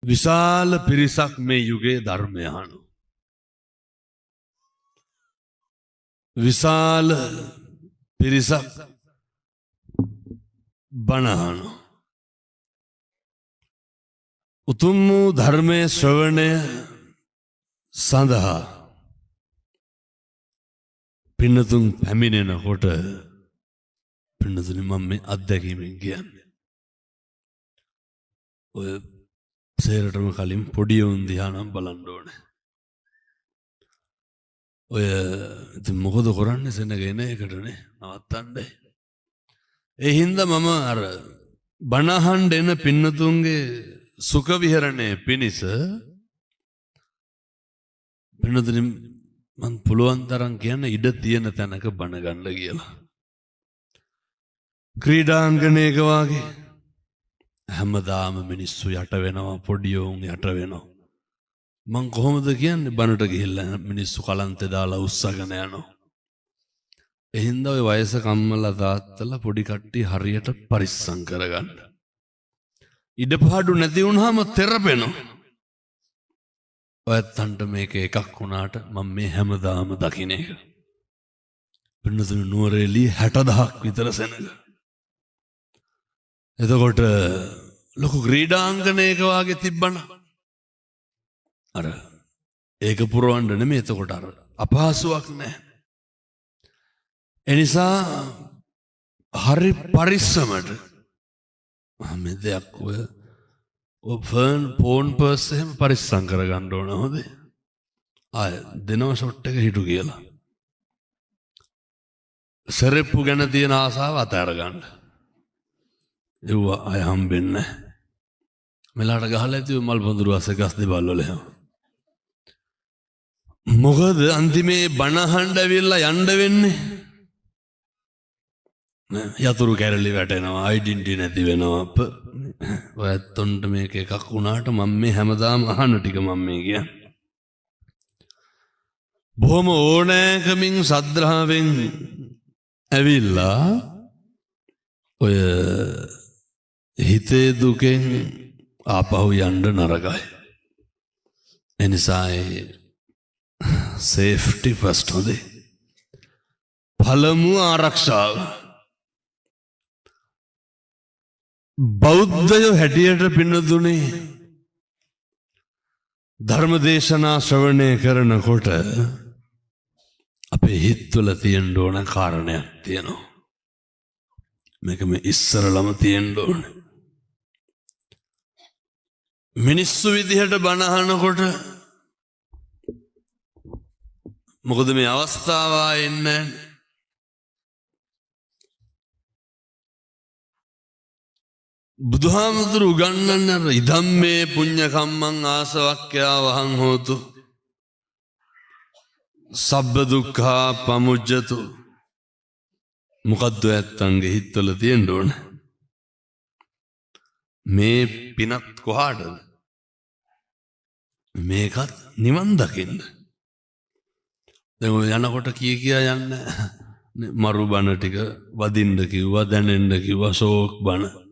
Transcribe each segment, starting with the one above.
විශාල පිරිසක් මේ යුගයේ ධර්මය අහනවා. විශාල පිරිසක් බණ අහනවා. උතුම් වූ ධර්මයේ ශ්‍රවණය සඳහා පින්නතුන් පැමිණෙනකොට පින්නතුනි මම මේ අත්දැකීමෙන් කියන්නේ. ඔය සේරටම කලින් පොඩි උන් දිහා නම් බලන්න ඕනේ. ඔය ඉතින් මොකද කරන්නේ සෙනගෙන එකටනේ නවත්තන්නේ. ඒ හින්දා මම අර බණ අහන්න එන පින්නතුන්ගේ සුඛ විහරණය පිණිස පින්නතුනි මම පුළුවන් තරම් කියන්නේ ඉඩ තියෙන තැනක බණ ගන්න කියලා. ක්‍රීඩාංගණයක වාගේ හැමදාම මිනිස්සු යට වෙනවා, පොඩි උන් යට වෙනවා. මං කොහොමද කියන්නේ බණට ගිහිල්ලා මිනිස්සු කලන්තේ දාලා උස්සගෙන යනවා. එහෙනම් ඔය වයස කම්මලා තාත්තලා පොඩි කට්ටිය හරියට පරිස්සම් කරගන්න. ඉඩපාඩු නැති වුනහම තෙරපෙනවා. ඔයත්තන්ට මේක එකක් වුණාට මම මේ හැමදාම දකින්න එක. පින්නතුනි නුවරඑළිය 60000ක් විතර සෙනග. එතකොට ලොකු ක්‍රීඩාංගණයක වාගේ තිබ්බන අර ඒක පුරවන්න නෙමෙයි. එතකොට අර අපහසුයක් නැහැ. එනිසා හරි පරිස්සමට මේ දෙයක් ඔය ෆර්න් ෆෝන් පර්ස් එහෙම පරිස්සම් කරගන්න ඕන. හොඳේ ආය දෙනව ෂොට් එක හිටු කියලා සරෙප්පු ගැන තියෙන ආසාව අතහැර ගන්න. ඒව අය හම්බෙන්නේ නැහැ. මෙලාට ගහලා ඇති මල් පඳුරු අස්සේ ගස් දෙබල් වල එහෙම. මොකද අන්තිමේ බණ අහන්න ඇවිල්ලා යන්න වෙන්නේ යතුරු කැරලි වැටෙනවා, අයිඩෙන්ටිටි නැති වෙනවා. ඔයත්ොන්ට මේක එකක් වුණාට මම මේ හැමදාම අහන ටික මම මේ කියන්නේ. බොහොම ඕනෑකමින් සද්ධාවෙන් ඇවිල්ලා ඔය හිතේ දුකෙන් ආපහු යන්න නරකයි. එනිසා සේෆ්ටි ෆස්ට් හොඳේ. පළමු ආරක්ෂාව. බෞද්ධයෝ හැටියට පින්නතුනේ ධර්ම දේශනා ශ්‍රවණය කරනකොට අපේ හිත්වල තියෙන්න ඕන කාරණයක් තියෙනවා. මේක මේ ඉස්සරලම තියෙන්න ඕනේ. මිනිස්සු විදිහට බණ අහනකොට මොකද මේ අවස්ථාව ආයෙන්නේ බුදුහාමුදුරු උගන්වන්නේ ඉදම්මේ පුඤ්ඤ කම්මං ආසවක්ඛ්‍යා වහං හෝතු සබ්බ දුක්ඛා පමුජ්ජතු. මොකද්ද ඇත්තන්ගේ හිතවල තියෙන්න ඕන මේ පිනත් කොහාටද? මේකත් නිවන් දකින්න. දැන් යනකොට කියා යන්නේ මරු බණ ටික වදින්න කිව්වා, දැනෙන්න කිව්වා, ශෝක් බණ.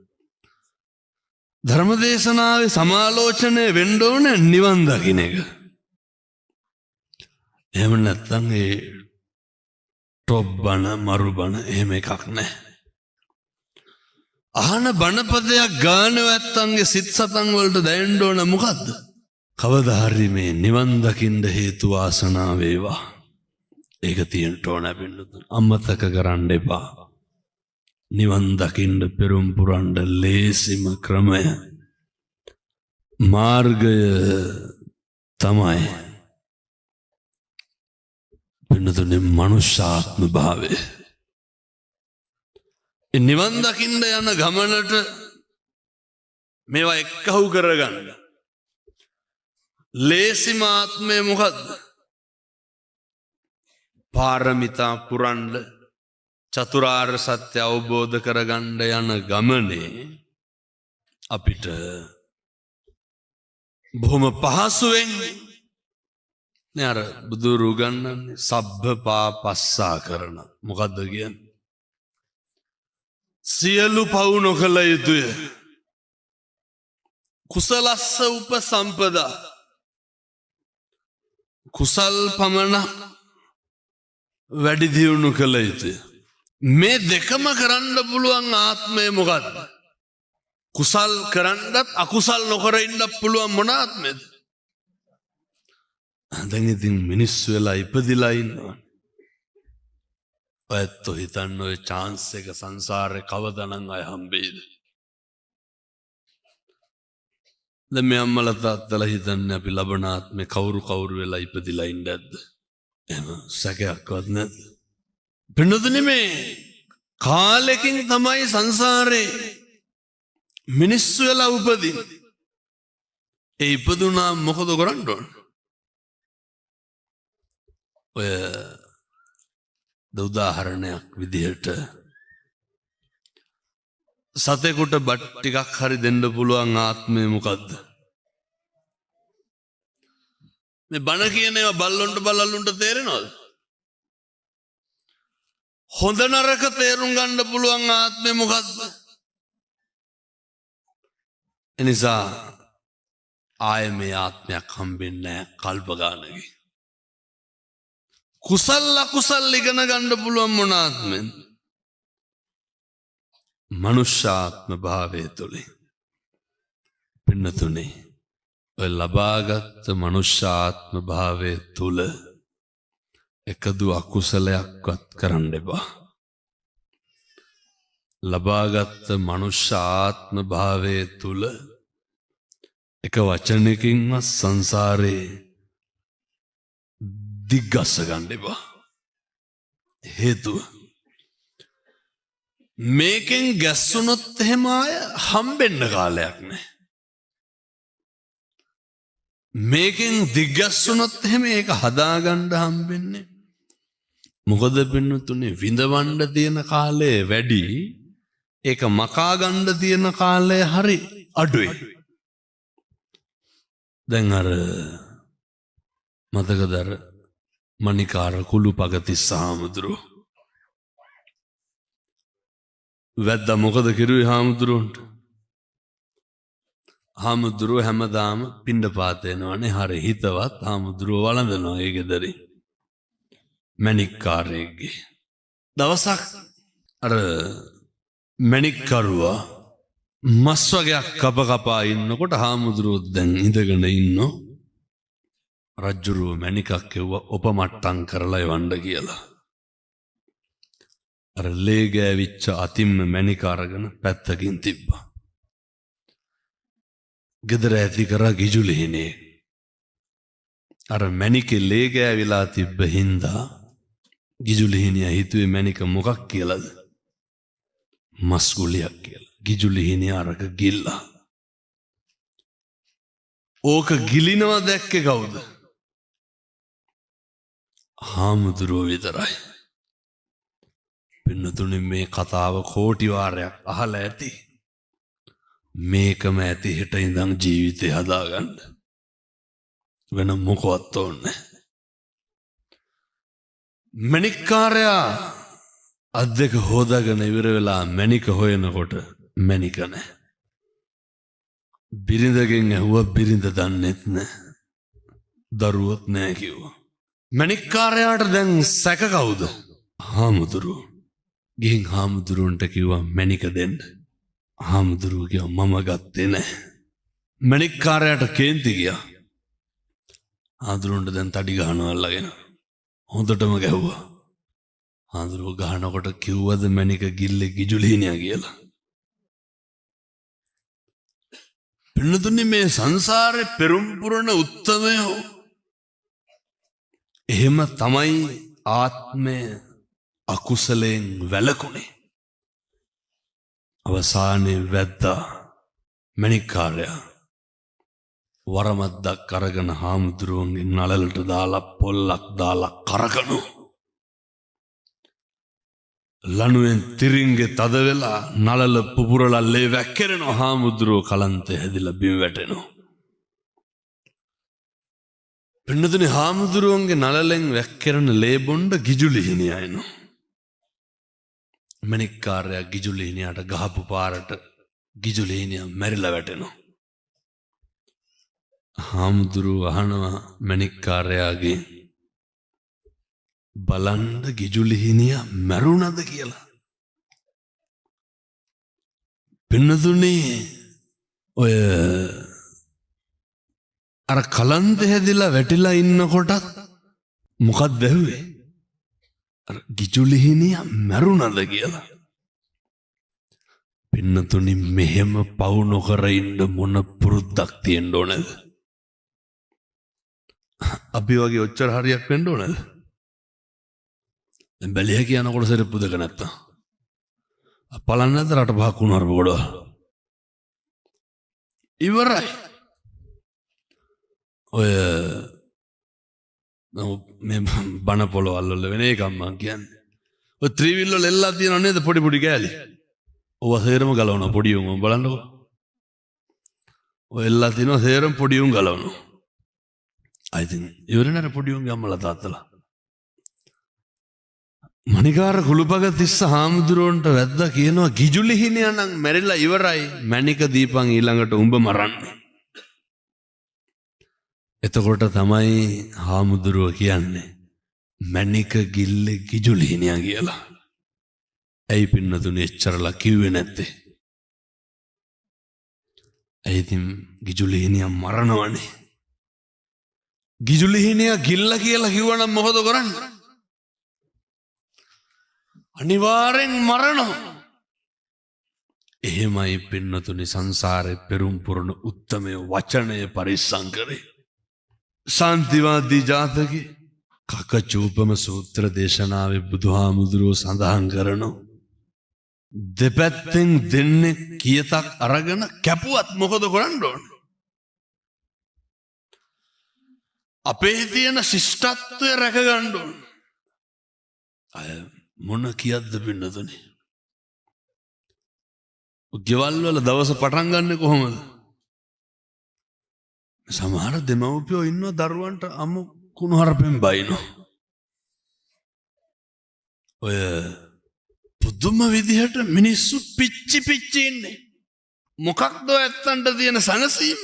ධර්මදේශනාවේ සමාලෝචනය වෙන්න ඕන නිවන් දකින්න එක. එහෙම නැත්නම් ඒ ටොප් බණ, මරු බණ එහෙම එකක් නැහැ. අහන බණපදයක් ගාන වැත්තන්ගේ සිත් සතන් වලට දැනෙන්න ඕන මොකද්ද? කවදා හරි මේ නිවන් දකින්න හේතු වාසනා වේවා. ඒක තියෙන්න ඕන බින්දුතුන්. අමතක කරන්න එපා. නිවන් දකින්න පෙරම් පුරන්න ලේසිම ක්‍රමය මාර්ගය තමයි පින්නතුනේ මනුෂ්‍යාත්ම භාවය. නිවන් දකින්න යන ගමනට මේවා එක්කහුව කරගන්න. ලේසිම ආත්මය මොකද්ද? පාරමිතා පුරන්න, චතුරාර්ය සත්‍ය අවබෝධ කරගන්න යන ගමනේ අපිට බොහොම පහසුවෙන් නේ අර බුදුරු ගන්නන්නේ සබ්බ පාපස්සා කරන. මොකද්ද කියන්නේ? සියලු පව් නොකළ යුතුය. කුසලස්ස උපසම්පදා කුසල් පමණ වැඩි දියුණු කළ යුතුය. මේ දෙකම කරන්න පුළුවන් ආත්මය මොකක්ද? කුසල් කරන්නත් අකුසල් නොකර ඉන්න පුළුවන් මොන ආත්මයද? දැන් ඉතින් මිනිස්සු වෙලා ඉපදිලා ඉන්නවා. ඔයත් හිතන්න ඔය chance එක සංසාරේ කවදානම් අය හම්බෙයිද? දැන් මේ අම්මලා තාත්තලා හිතන්නේ අපි ලබන ආත්මේ කවුරු වෙලා ඉපදිලා ඉන්නද? එහෙම සැකයක්වත් නැද්ද? පින්නතුනේ මේ කාලෙකින් තමයි සංසාරේ මිනිස්සු වෙලා උපදින. ඒ ඉපදුනා මොකද කරන්න ඕන? ඔය උදාහරණයක් විදිහට සතෙකුට බත් ටිකක් හරි දෙන්න පුළුවන් ආත්මය මොකද්ද? මේ බණ කියන ඒවා බල්ලොන්ට බලල්ලුන්ට තේරෙනවද? හොඳ නරක තේරුම් ගන්න පුළුවන් ආත්මය මොකද්ද? එනිසා ආයෙ මේ ආත්මයක් හම්බෙන්නේ නැහැ කල්ප ගානකින්. කුසල් අකුසල් ඉගෙන ගන්න පුළුවන් මොන ආත්මෙන්ද? මනුෂ්‍යාත්ම භාවය තුළින්. පින්නතුනේ ඔය ලබාගත් මනුෂ්‍යාත්ම භාවය තුළ එකදු අකුසලයක්වත් කරන්න එපා. ලබාගත් මනුෂ්‍යාත්ම භාවය තුළ එක වචනකින්වත් සංසාරේ දිග්ගස්ස ගන්න එපා. හේතුව මේකෙන් ගැස්සුනොත් එහෙම අය හම්බෙන්න කාලයක් නැහැ. මේකෙන් දිග්ගැස්සුනොත් එහෙම ඒක හදාගන්න හම්බෙන්නේ. මොකද පින්නතුනේ විඳවන්න තියෙන කාලය වැඩි, ඒක මකා ගන්න තියෙන කාලය හරි අඩුයි. දැන් අර මතකද අර මණිකාර කුළුපගතිස්ස හාමුදුරුවෝ වැද්දා මොකද කිරුවේ හාමුදුරුවන්ට? හාමුදුරුවෝ හැමදාම පිණ්ඩපාත එනවනේ, හරි හිතවත් හාමුදුරුවෝ වළඳනවා ඒ ගෙදරින් මණික්කාරයෙක්ගේ. දවසක් අර මණික්කරුවා මස් වගේක් කපා ඉන්නකොට හාමුදුරුවෝ දැන් ඉඳගෙන ඉන්නෝ. රජ්ජුරුව මණිකක් කෙව්වා ඔපමට්ටම් කරලා එවන්න කියලා. අර ලේ ගෑවිච්ච අතින්ම මණික අරගෙන පැත්තකින් තිබ්බා. ගෙදර ඇති කරා ගිජුලිහිනේ. අර මණිකේ ලේ ගෑවිලා තිබ්බ හින්දා ගිජුලිහිනියා හිතුවේ මණික මොකක් කියලාද? මස් ගුලියක් කියලා. ගිජුලිහිනියා අරක ගිල්ලා. ඕක ගිලිනවා දැක්කේ කවුද? හාමුදුරුවෝ විතරයි. පින්නතුනේ මේ කතාව කෝටි වාරයක් අහලා ඇති. මේකම ඇති හෙට ඉඳන් ජීවිතේ හදාගන්න. වෙන මොකවත් ඕනේ. මණික්කාරයා අද්දක හොදාගෙන ඉවර වෙලා මණික හොයනකොට මණික නැහැ. බිරිඳගෙන් ඇහුවා, බිරිඳ දන්නෙත් නැහැ. දරුවොත් නැහැ කිව්වා. මණික්කාරයාට දැන් සැක කවුද? හාමුදුරුවෝ. ගිහින් හාමුදුරුවන්ට කිව්වා මණික දෙන්න. හාමුදුරුවෝ කිව්වා මම ගත්තේ නැහැ. මණික්කාරයාට කේන්ති ගියා. හාමුදුරුවන්ට දැන් තඩි ගහනවා අල්ලගෙන. හොඳටම ගැහුවා. හාමුදුරුවෝ ගහනකොට කිව්වද මණික ගිල්ලේ ගිජුලිහිනියා කියලා? පින්නතුනේ මේ සංසාරේ පෙරම් පුරන උත්තමයෝ එහෙම තමයි ආත්මය අකුසලයෙන් වැළකුණේ. අවසානයේ වැද්දා මණික්කාරයා වරමද්දක් අරගෙන හාමුදුරුවන්ගේ නළලට දාලා පොල්ලක් දාලා කරකනු. ලණුවෙන් තිරින්ගේ තද වෙලා නළල පුපුරලා ලේ වැක්කිරෙනවා. හාමුදුරුවෝ කලන්තේ හැදිලා බිම වැටෙනවා. පින්නතුනේ හාමුදුරුවන්ගේ නළලෙන් වැක්කිරෙන ලේ බොණ්ඩ ගිජුලිහිනියා එනවා. මණික්කාරයා ගිජුලිහිනියාට ගහපු පාරට ගිජුලිහිනියා මැරිලා වැටෙනවා. හාමුදුරු අහනවා මණික්කාරයාගේ බලන්න ගිජුලිහිනිය මැරුණද කියලා. පින්නතුනේ ඔය අර කලන්ත හැදිලා වැටිලා ඉන්නකොටත් මොකක්ද ඇහුවේ? අර ගිජුලිහිනිය මැරුණද කියලා. පින්නතුනි මෙහෙම පවු නොකර ඉන්න මොන පුරුද්දක් තියෙන්න ඕනද? අපි වගේ ඔච්චර හරියක් වෙන්න ඕනද? දැන් බැලිය කියනකොට සෙරප්පු දෙක නැත්තම් පලන්න නැද්ද රට පහක් වුණාර පොඩව ඉවරයි. ඔය මේ බණ පොළවල් වල වෙන එකක් මං කියන්නේ. ඔය ත්‍රිවිල් වල එල්ලලා තියෙනව නේද පොඩි පොඩි කෑලි? ඔව සේරම ගලවනවා පොඩි උන් බලන්නකෝ. ඔය එල්ලලා තියෙනවා සේරම පොඩි උන් ගලවනවා. I think ඉවර නේද පොඩි උන්ගේ අම්මලා තාත්තලා. මණිකාර කුළුපග තිස්ස හාමුදුරුවන්ට වැද්දා කියනවා ගිජුලිහිනියා නම් මැරිලා ඉවරයි මණික දීපන් ඊළඟට උඹ මරන්නේ. එතකොට තමයි හාමුදුරුව කියන්නේ මණික ගිල්ලේ ගිජුලිහිනියා කියලා. ඇයි පින්නතුනේ එච්චරලා කිව්වේ නැත්තේ? ඇයි ඉතින් ගිජුලිහිනියා මරනවනේ. ගිජුලිහිනියා ගිල්ල කියලා කිව්වනම් මොකද කරන්නේ? අනිවාර්යෙන් මරනවා. එහෙමයි පින්නතුනි සංසාරේ පෙරම් පුරන උත්තමය වචනය පරිස්සම් කරේ. ශාන්තිවාදී ජාතකේ කකචූපම සූත්‍ර දේශනාවේ බුදුහාමුදුරුවෝ සඳහන් කරනවා දෙපැත්තෙන් දෙන්නේ කියතක් අරගෙන කැපුවත් මොකද කරන්න ඕන? අපේ තියෙන ශිෂ්ටත්වය රැක ගන්න ඕන. අය මොන කියද්ද පින්නතුනි? ගෙවල් වල දවස පටන් ගන්න කොහොමද? සමහර දෙමව්පියෝ ඉන්නවා දරුවන්ට අමු කුණු හරපෙන් බයිනෝ. ඔය පුදුම විදිහට මිනිස්සු පිච්චි පිච්චි ඉන්නේ. මොකක්ද ඇත්තන්ට තියෙන සනසීම?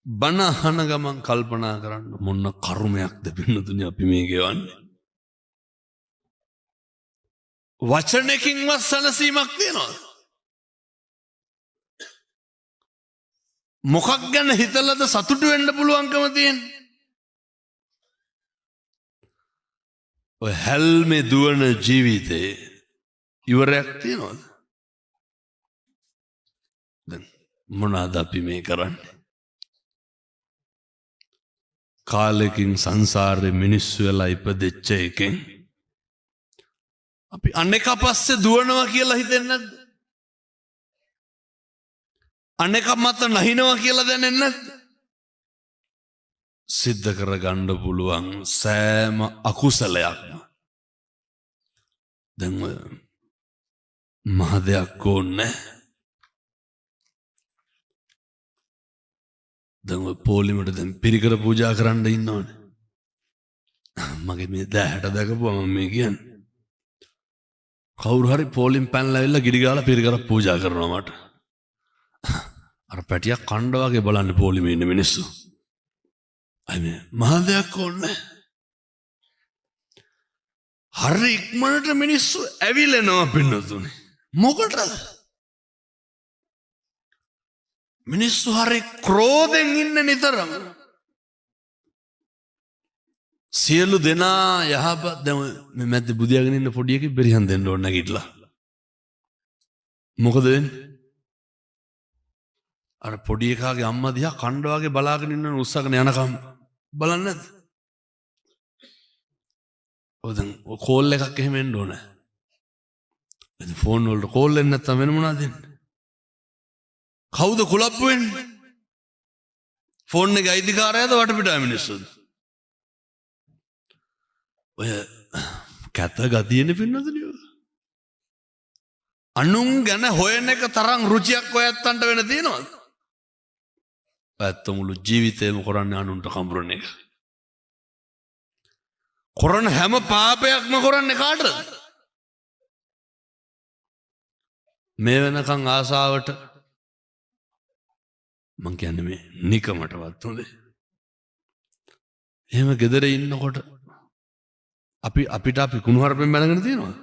බණ අහන ගමන් කල්පනා කරන්න මොන කර්මයක්ද පින්නතුනි අපි මේ ගෙවන්නේ? වචනකින්වත් සනසීමක් තියෙනවද? මොකක් ගැන හිතලද සතුටු වෙන්න පුළුවන්කම තියෙන්නේ? ඔය හැල්මේ දුවන ජීවිතේ ඉවරයක් තියෙනවද? දැන් මොනවාද අපි මේ කරන්නේ? කාලෙකින් සංසාරේ මිනිස්සු වෙලා ඉපදෙච්ච එකෙන් අපි අනෙක පස්සේ දුවනවා කියලා හිතෙන්නේ නැද්ද? අනෙක මත නැහිනවා කියලා දැනෙන්නේ නැද්ද? සිද්ධ කරගන්න පුළුවන් සෑම අකුසලයක්ම දැන් මහ දෙයක් ඕනේ. දැන් පොලිමට දැන් පිරිකර පූජා කරන්න ඉන්නවනේ. මගේ මේ දැහැට දැකපුවා මම මේ කියන්නේ. කවුරු හරි පොලිම් පැනලා ඇවිල්ලා ගිඩි ගාලා පිරිකර පූජා කරනවා මට. අර පැටියක් කණ්ඩ වගේ බලන්න පොලිමේ ඉන්න මිනිස්සු. අය මේ මහ දෙයක් ඕනේ. හරි ඉක්මනට මිනිස්සු ඇවිලෙනවා පින්නතුනේ. මොකටද? මිනිස්සු හරි ක්‍රෝධෙන් ඉන්න නිතරම. සියලු දෙනා යහපත් දැන් මේ මැද්ද බුදියාගෙන ඉන්න පොඩි එකෙක් බෙරිහන් දෙන්න ඕන නැගිටලා. මොකද වෙන්නේ? අර පොඩි එකාගේ අම්මා දිහා කණ්ඩ වගේ බලාගෙන ඉන්න උස්සගෙන යනකම් බලන්නේ නැද්ද? ඔය දැන් කෝල් එකක් එහෙම එන්න ඕන. ඉතින් ෆෝන් වලට කෝල් එන්න නැත්නම් වෙන මොනවද දෙන්නේ? කවුද කුලප්පු වෙන්නේ? ෆෝන් එකේ අයිතිකාරයාද වටපිටා මිනිස්සුද? ඔය කැත ගතියනේ පින්නදනේ. අනුන් ගැන හොයන එක තරම් රුචියක් ඔයත්තන්ට වෙන තියෙනවද? ඔයත්තු මුළු ජීවිතේම කරන්නේ අනුන්ට කඹරන එක. කරන හැම පාපයක්ම කරන්නේ කාටද? මේ වෙනකන් ආසාවට මං කියන්නේ මේ නිකමටවත් හොඳේ. එහෙම ගෙදර ඉන්නකොට අපිට අපි කුණුහරුපෙන් බැනගෙන තියෙනවා.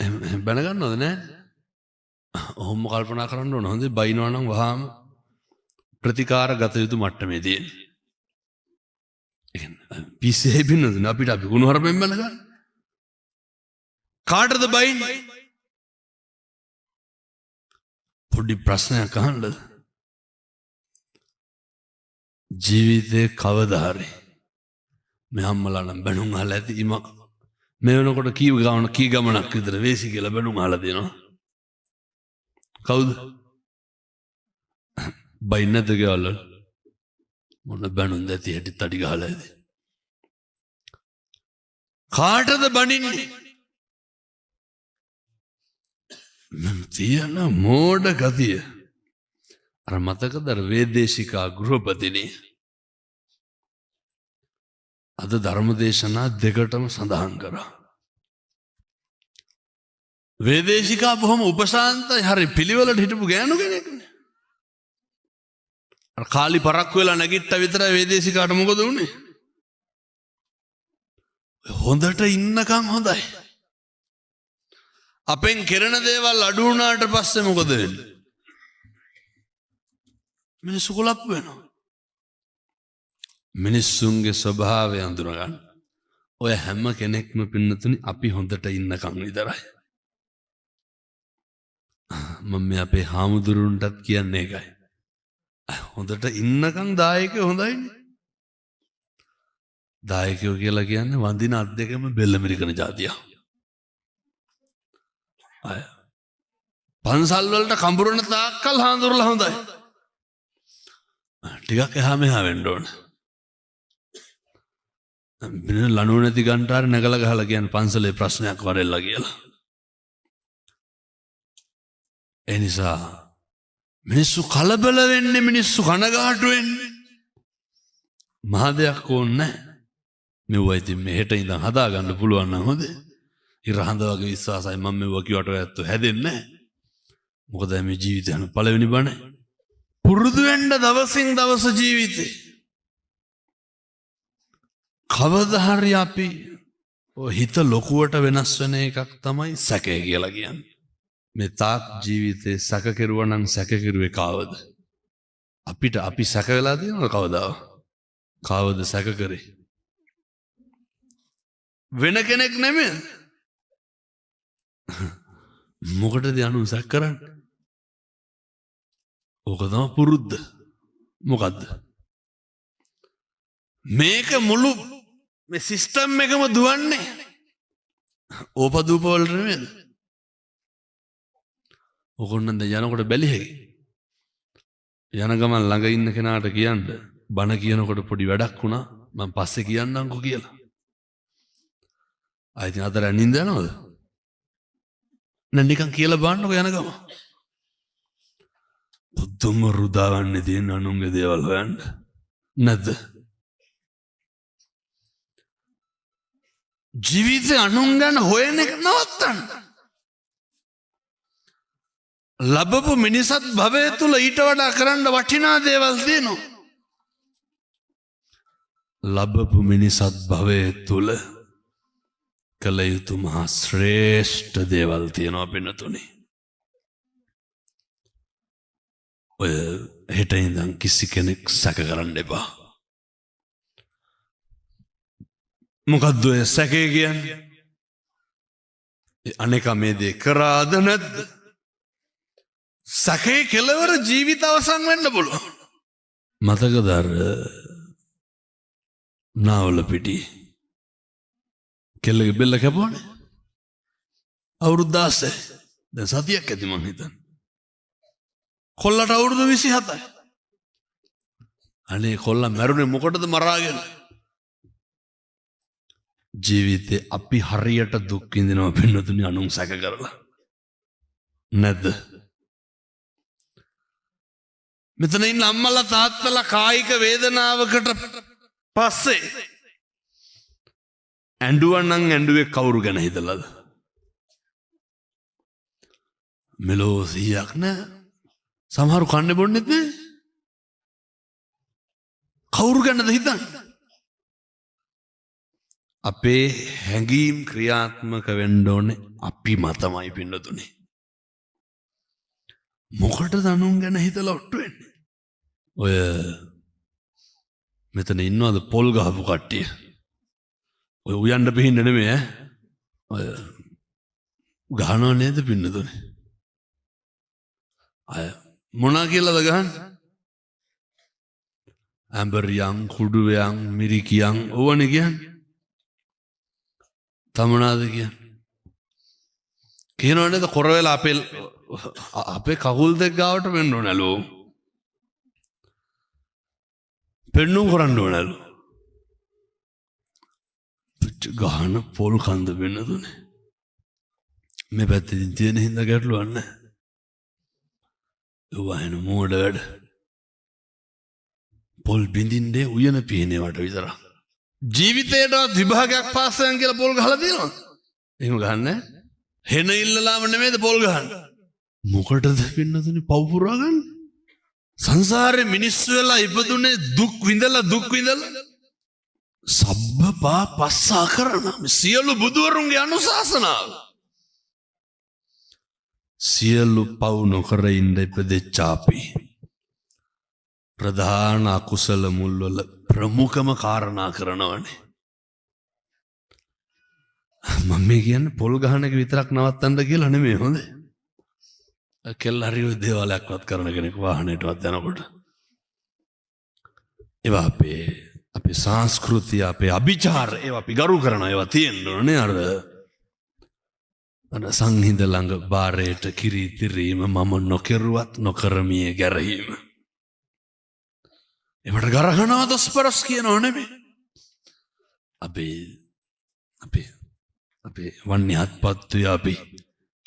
එහෙම බැනගන්නවද නෑ? ඔහොම කල්පනා කරන්න ඕන. හොඳේ බයිනවා නම් වහාම ප්‍රතිකාර ගත යුතු මට්ටමේ තියෙන්නේ. ඒ කියන්නේ පිස්සේ බින්නද අපිට අපි කුණුහරුපෙන් බැනගන්න. කාටද බයින්නේ? පොඩි ප්‍රශ්නයක් අහන්නද? ජීවිතේ කවදා හරි මේ අම්මලා නම් බැනුම් අහලා ඇති ඉමක් මේ වෙනකොට කී ගමනක් විතර වේසි කියලා බැනුම් අහලා දෙනවා. කවුද? බයින්නද ගෙවල් මොන බැනුම් දැති හැටි තඩි ගහලා ඇති. කාටද බනින්නේ? තියෙන මෝඩ ගතිය. අර මතකද වේදේශිකා ගෘහපතිනේ අද ධර්මදේශනා දෙකටම සඳහන් කරා. වේදේශිකා බොහොම උපශාන්තයි, හරි පිළිවෙලට හිටපු ගෑනු කෙනෙක්නේ. අර කාලි පරක්කු වෙලා නැගිට්ට විතරයි වේදේශිකාට මොකද වුනේ? හොඳට ඉන්නකම් හොඳයි. අපෙන් කෙරෙන දේවල් අඩු වුණාට පස්සේ මොකද වෙන්නේ? මිනිස්සු කුලප්පු වෙනවා. මිනිස්සුන්ගේ ස්වභාවය අඳුරගන්න. ඔය හැම කෙනෙක්ම පින්නතුනි අපි හොඳට ඉන්නකම් විතරයි. මම මේ අපේ හාමුදුරුවන්ටත් කියන්නේ ඒකයි. හොඳට ඉන්නකම් දායකයෝ හොඳයිනේ. දායකයෝ කියලා කියන්නේ වඳින අත් දෙකම බෙල්ල මිරිකන જાතිය. අය පන්සල් වලට කඹුරන තාක්කල් හාමුදුරුවලා හොඳයි. ටිකක් එහා මෙහා වෙන්න ඕන. ලනුව නැති ගන්ටාර නැගලා ගහලා කියන්නේ පන්සලේ ප්‍රශ්නයක් වරෙල්ලා කියලා. ඒ නිසා මිනිස්සු කලබල වෙන්නේ, මිනිස්සු කනගාටු වෙන්නේ. මහ දෙයක් ඕනේ නැහැ. මෙව්වා ඉතින් මේ හෙට ඉඳන් හදා ගන්න පුළුවන් නම් හොඳේ. ඉරහඳ වගේ විශ්වාසයි මම මෙව්වා කිව්වට ඇත්ත හැදෙන්නේ නැහැ. මොකද මේ ජීවිතය යන පළවෙනි බණ. පුරුදු වෙන්න දවසින් දවස ජීවිතේ. කවදා හරි අපි ඔය හිත ලොකුවට වෙනස් වෙන එකක් තමයි සැකය කියලා කියන්නේ. මේ තාක් ජීවිතේ සැක කෙරුවා නම් සැක කෙරුවේ කාවද? අපිට අපි සැක වෙලා තියෙනවද කවදාව? කාවද සැක කරේ? වෙන කෙනෙක් නෙමෙයි. මොකටද අනු සැක කරන්නේ? ඕක තමයි පුරුද්ද. මොකද්ද? මේක මුළු මේ සිස්ටම් එකම දුවන්නේ ඕපදූප වලට නෙමෙයිද? ඔකොන්නන්ද යනකොට බැලිහෙයි. යන ගමන් ළඟ ඉන්න කෙනාට කියන්න බණ කියනකොට පොඩි වැඩක් වුණා මම පස්සේ කියන්නම්කෝ කියලා. ආයිත් අතර නින්ද යනවද? නැ නිකන් කියලා බලන්නකෝ යන ගමන්. පුදුම රුදාවන්නේ තියෙන අනුන්ගේ දේවල් හොයන්න නැද්ද? ජීවිතේ අනුන් ගැන හොයන එක නවත්තන්න. ලැබපු මිනිසත් භවය තුල ඊට වඩා කරන්න වටිනා දේවල් තියෙනවා. ලැබපු මිනිසත් භවය තුල කළ යුතු මහා ශ්‍රේෂ්ඨ දේවල් තියෙනවා පින්නතුනි. ඔය හෙට ඉඳන් කිසි කෙනෙක් සැක කරන්න එපා. මොකද්ද ඔය සැකේ කියන්නේ? අනේක මේ දේ කරාද නැද්ද? සැකේ කෙලවර ජීවිත අවසන් වෙන්න පුළුවන්. මතකද අර නාවල පිටි කෙල්ලගේ බෙල්ල කැපුවානේ? අවුරුදු 16. දැන් සතියක් ඇති මං හිතන්නේ. කොල්ලට අවුරුදු 27යි. අනේ කොල්ලා මැරුණේ මොකටද මරාගෙන? ජීවිතේ අපි හරියට දුක් විඳිනවා පින්නතුනි අනුන් සැක කරලා. නැද්ද? මෙතන ඉන්න අම්මලා තාත්තලා කායික වේදනාවකට පස්සේ ඇඬුවනම් ඇඬුවේ කවුරු ගැන හිතලාද? මෙලෝ සියක් නෑ. සමහරු කන්නේ බොන්නෙත් නෑ. කවුරු ගැනද හිතන්නේ? අපේ හැඟීම් ක්‍රියාත්මක වෙන්න ඕනේ අපි මතමයි පින්නතුනේ. මොකටද අනුන් ගැන හිතලා ඔට්ටු වෙන්නේ? ඔය මෙතන ඉන්නවද පොල් ගහපු කට්ටිය? ඔය උයන්න පිහින්න නෙමෙයි ඈ. ඔය ගහනව නේද පින්නතුනේ? අය මොනා කියලාද ගහන්නේ? ඇඹරියන්, කුඩුවයන්, මිරිකියන් ඕවනේ කියන්නේ. තමනාද කියන්නේ. කියනව නේද කොර වෙලා අපේ කකුල් දෙක ගාවට වෙන්න ඕනලු. පෙන්නුම් කරන්න ඕනලු. ගහන පොල් කන්ද වෙන්න දුනේ. මේ පැත්තෙන් තියෙන හින්දා ගැටලුවක් නැහැ. වහන මෝඩ වැඩ. පොල් බින්දින්නේ උයන පිහිනේ වට විතරක්. ජීවිතේටවත් විභාගයක් පාස් වෙන කියලා පොල් ගහලා තියෙනවද? එහෙම ගහන්නේ. හෙන ඉල්ලලාම නෙමෙයිද පොල් ගහන්නේ. මොකටද පින්නතුනේ පව් පුරා ගන්න? සංසාරේ මිනිස්සු වෙලා ඉපදුනේ දුක් විඳලා සබ්බපා පස්සා කරන සියලු බුදුවරුන්ගේ අනුශාසනාව. සියලු පව් නොකර ඉන්න ඉපදෙච්ච අපි ප්‍රධාන අකුසල මුල්වල ප්‍රමුඛම කාරණා කරනවනේ. මම මේ කියන්නේ පොල් ගහන එක විතරක් නවත්තන්න කියලා නෙමෙයි හොඳේ. කෙල්ල හරිය දේවාලයක්වත් කරන කෙනෙක් වාහනයටවත් යනකොට ඒවා අපේ සංස්කෘතිය අපේ අභිචාර ඒවා අපි ගරු කරන ඒවා තියෙන්න ඕනේ. අර සංහිඳ ළඟ බාරයට කිරි තිරීම මම නොකරුවත් නොකරමිය ගැරහීම. ඒවට ගරහනවා දොස්පරස් කියනව නෙමෙයි. අපේ වන්නේ හත්පත්තුය අපි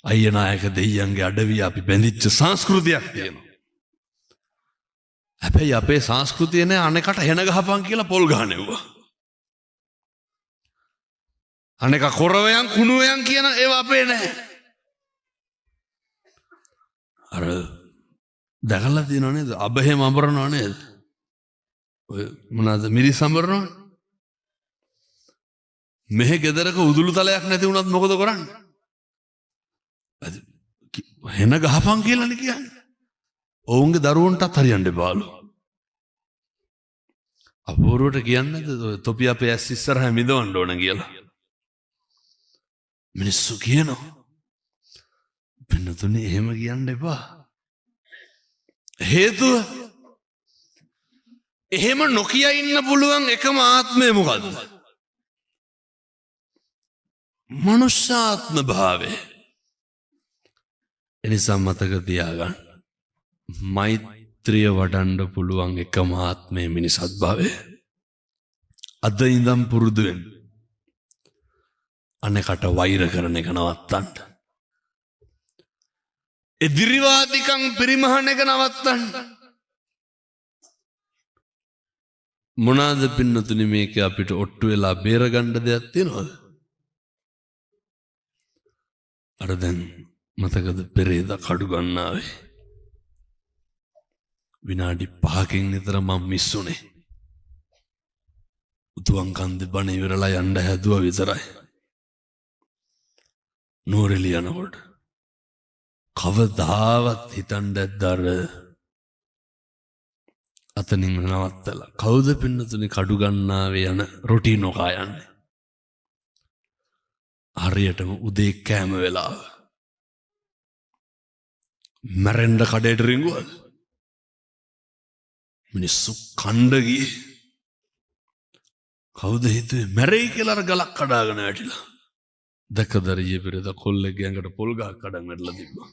අයියනායක දෙයියන්ගේ අඩවිය අපි බැඳිච්ච සංස්කෘතියක් තියෙනවා. හැබැයි අපේ සංස්කෘතිය නෑ අනෙකට හෙන ගහපන් කියලා පොල් ගහනෙව්වා. අනෙක කොරවයන් කුණුවයන් කියන ඒවා අපේ නෑ. අර දැකලා තියෙනව නේද? අබහෙම අඹරනව නේද? ඔය මොනවාද මිරිස් අඹරනව? මෙහෙ ගෙදරක උදුළු තලයක් නැති වුණත් මොකද කරන්නේ? හෙන ගහපන් කියලානේ කියන්නේ. ඔවුන්ගේ දරුවන්ටත් හරියන්න එපාලු. අපූර්වට කියන්නේ තොපි අපේ ඇස් ඉස්සරහා මිදවන්න ඕන කියලා. මිනිස්සු කියනවා. පින්නතුනේ එහෙම කියන්න එපා. හේතුව එහෙම නොකිය ඉන්න පුළුවන් එකම ආත්මය මොකද්ද? මනුෂ්‍යාත්ම භාවය. එනිසා මතක තියාගන්න. මෛත්‍රිය වඩන්න පුළුවන් එකම ආත්මය මිනිසත් භාවය. අද ඉඳන් පුරුදු වෙන්න. අනෙකට වෛර කරන එක නවත්තන්න. එදිරිවාදිකම් පරිමහන එක නවත්තන්න. මොනවාද පින්නතුනි මේක අපිට ඔට්ටු වෙලා බේරගන්න දෙයක් තියෙනවද? අර දැන් මතකද පෙරේදා කඩු ගන්නාවේ විනාඩි 5කින් විතර මම මිස්සුනේ. උතුම් කන්දේ බණ ඉවරලා යන්න හැදුවා විතරයි. නෝරෙලිය යනකොට කවදාවත් හිතන්න දැද්දර අතනින් නවත්තලා කවුද පින්නතුනේ කඩු ගන්නාවේ යන රොටි නොකා යන්නේ. හරියටම උදේ කෑම වෙලාව මැරෙන්න කඩේට රිංගුවද? මිනිස්සු කණ්ඩ ගියේ. කවුද හිතුවේ මැරෙයි කියලා අර ගලක් කඩාගෙන වැටිලා. දැකදරියේ පෙරේද කොල්ලෙක්ගේ ඇඟට පොල් ගහක් කඩන් වැටලා තිබ්බා.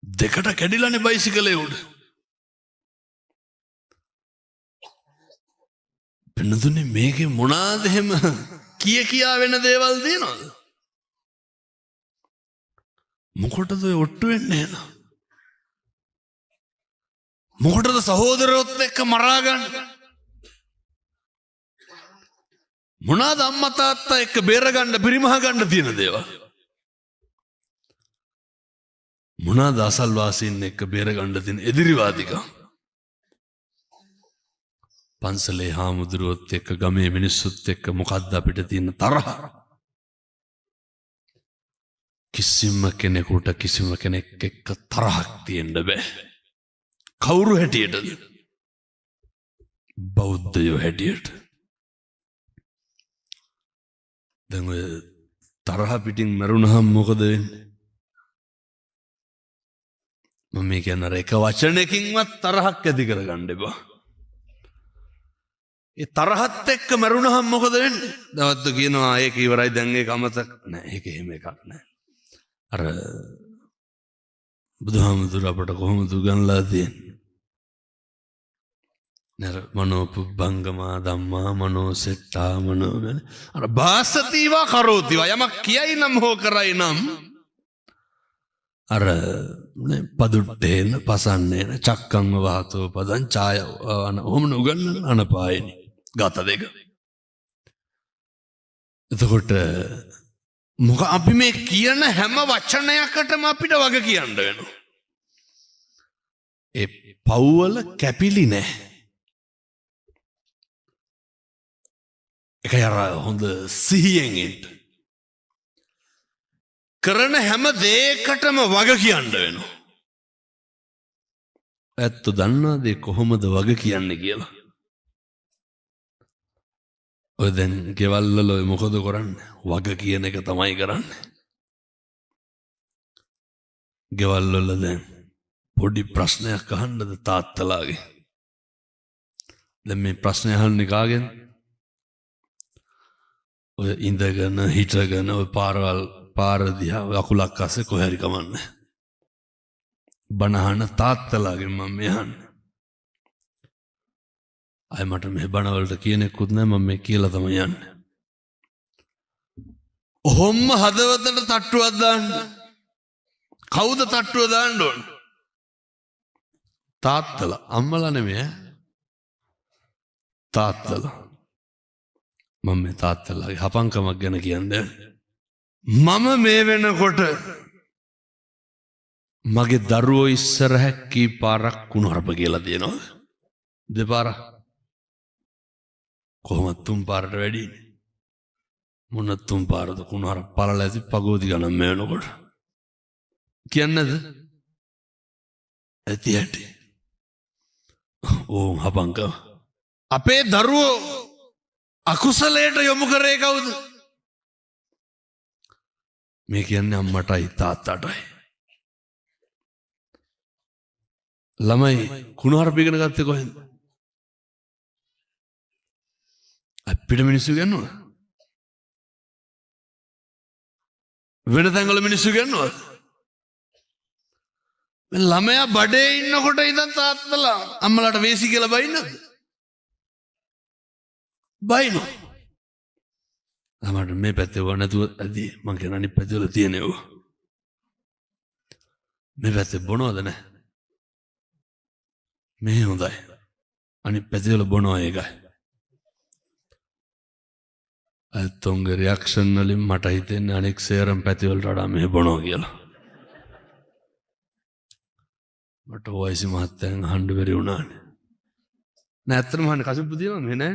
දෙකට කැඩිලානේ බයිසිකලේ උඩ. පින්නතුනේ මේකේ මොනවාද එහෙම කියා වෙන දේවල් තියෙනවද? මොකටද ඔය ඔට්ටු වෙන්නේ නේද? මොකටද සහෝදරයොත් එක්ක මරා ගන්න? මොනවාද අම්මා තාත්තා එක්ක බේර ගන්න පරිමහ ගන්න තියෙන දේවල්? මොනවාද අසල්වාසීන් එක්ක බේරගන්න තියෙන එදිරිවාදිකම්? පන්සලේ හාමුදුරුවොත් එක්ක ගමේ මිනිස්සුත් එක්ක මොකද්ද අපිට තියෙන තරහ? කිසිම කෙනෙකුට කිසිම කෙනෙක් එක්ක තරහක් තියෙන්න බෑ. කවුරු හැටියටද? බෞද්ධයෝ හැටියට. දැන් ඔය තරහ පිටින් මරුණහම මොකද වෙන්නේ? මම කියන්නේ අර එක වචනයකින්වත් තරහක් ඇති කරගන්න එපා. ඒ තරහත් එක්ක මරුණහම මොකද වෙන්නේ? දවද්ද කියනවා ඒක ඉවරයි දැන් ඒක අමතක නෑ. ඒක එහෙම එකක් නෑ. අර බුදුහාමුදුර අපට කොහොමද උගන්ලා තියෙන්නේ? නර මනෝපුබ්බංගමා ධම්මා මනෝසෙට්ටා මනෝ අර බාසතිවා කරෝතිවා යමක් කියයි නම් හෝ කරයි නම් අර පදුට්ටේන පසන්නේන චක්කං වහතෝ පදං ඡාය ඔහොම උගන්වන අනපායනි ගත දෙක. එතකොට මොක අපි මේ කියන හැම වචනයකටම අපිට වග කියන්න වෙනවා. ඒ පව්වල කැපිලි නැහැ. එකයි අර හොඳ සිහියෙන් ඉන්න. කරන හැම දෙයකටම වග කියන්න වෙනවා. ඇත්ත දන්නවද කොහොමද වග කියන්නේ කියලා? ඔය දැන් ගෙවල් වල මොකද කරන්නේ? වග කියන එක තමයි කරන්නේ. ගෙවල් වල දැන් පොඩි ප්‍රශ්නයක් අහන්නද තාත්තලාගේ? දැන් මේ ප්‍රශ්නය අහන්නේ කාගෙන්ද? ඔය ඉඳගෙන හිටගෙන ඔය පාර දිහා අකුලක් අස්සේ කොහේ හරි කමන්නේ. බණහන තාත්තලාගෙන් මම මේ අහන්නේ. අය මට මේ බණවලට කියනෙකුත් නැහැ මම මේ කියලා තමයි යන්නේ. ඔහොම හදවතට තට්ටුවක් දාන්න. කවුද තට්ටුව දාන්න ඕන? තාත්තලා. අම්මලා නෙමෙයි. තාත්තලා. මම මේ තාත්තලාගේ හපංකමක් ගැන කියන්නේ. මම මේ වෙනකොට මගේ දරුවෝ ඉස්සරහ කී පාරක් කුණුහරුප කියලා දෙනවා? දෙපාරක්. කොහොමද තුන් පාරට වැඩිනේ? මොන තුන් පාරද කුණුහරුප පළල ඇති පගෝදි ගණන් මේ වෙනකොට. කියන්නේද? ඇති ඇටි. ඕම් හපංකම. අපේ දරුවෝ අකුසලයට යොමු කරේ කවුද? මේ කියන්නේ අම්මටයි තාත්තටයි. ළමයි කුණුහරුප ඉගෙන ගත්තේ කොහෙන්ද? අපිට මිනිස්සු ගන්නවා. වෙන තැන්වල මිනිස්සු ගන්නවා. ළමයා බඩේ ඉන්නකොට ඉඳන් තාත්තලා අම්මලාට වේසි කියලා බයින්නද? බයිනෝ. අමට මේ පැත්තේ වුණ නැතුව ඇදී මං කියන අනිත් පැත්තේ වල තියෙනව. මේ පැත්තේ බොනවද නැහැ? මේ හොඳයි. අනිත් පැත්තේ වල බොනවා ඒකයි. අතොංගේ රියැක්ෂන් වලින් මට හිතෙන්නේ අනෙක් සේරම පැති වලට වඩා මේ බොනවා කියලා. මට වයිසි මහත්තයන් අහන්න බැරි වුණානේ. නෑ ඇත්තටම අහන්න කසුප්පු තියෙනවද මේ නෑ?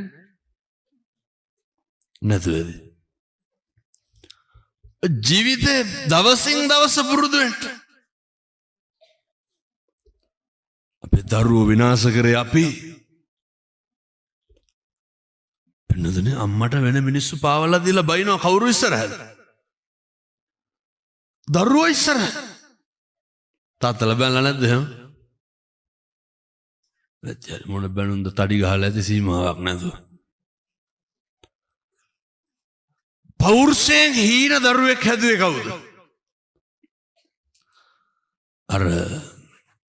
නැතුවේද? ජීවිතේ දවසින් දවස පුරුදු වෙන්න. අපේ දරුවෝ විනාශ කරේ අපි. පින්නදනේ අම්මට වෙන මිනිස්සු පාවලා දීලා බයිනවා කවුරු ඉස්සරහද? දරුවෝ ඉස්සරහ. තාත්තලා බැලලා නැද්ද එහෙම? වැච්චරි මොන බැනුම්ද තඩි ගහලා ඇති සීමාවක් නැතුව. පෞරුෂයෙන් හීන දරුවෙක් හැදුවේ කවුද? අර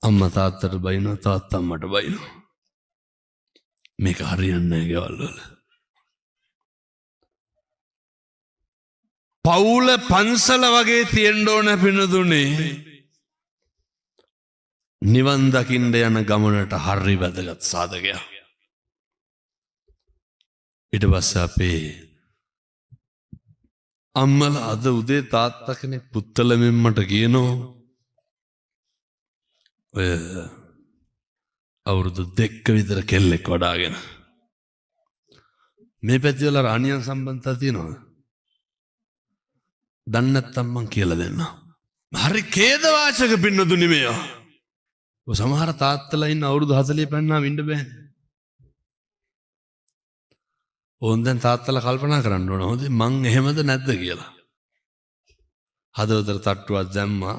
අම්මා තාත්තට බයිනවා තාත්තා අම්මට බයිනවා. මේක හරියන්නේ නැහැ ගෙවල් වල. පවුල පන්සල වගේ තියෙන්න ඕන පිනදුනේ. නිවන් දකින්න යන ගමනට හරි වැදගත් සාධකයක්. ඊට පස්සේ අපේ අම්මලා අද උදේ තාත්තා කෙනෙක් පුත්තලෙන් මට කියනවා ඔය අවුරුදු 2ක විතර කෙල්ලෙක් වඩාගෙන මේ පැතිවල රාණියන් සම්බන්ධතා තියෙනවා. දන්නේ නැත්තම් මං කියලා දෙන්නම්. හරි ඛේදවාචක පින්නතුනි මේවා. ඔය සමහර තාත්තලා ඉන්න අවුරුදු 40 පෙන්නාම ඉන්න බෑනේ. ඕන් දැන් තාත්තලා කල්පනා කරන්න ඕන හොඳේ මං එහෙමද නැද්ද කියලා. හදවතට තට්ටුවක් දැම්මා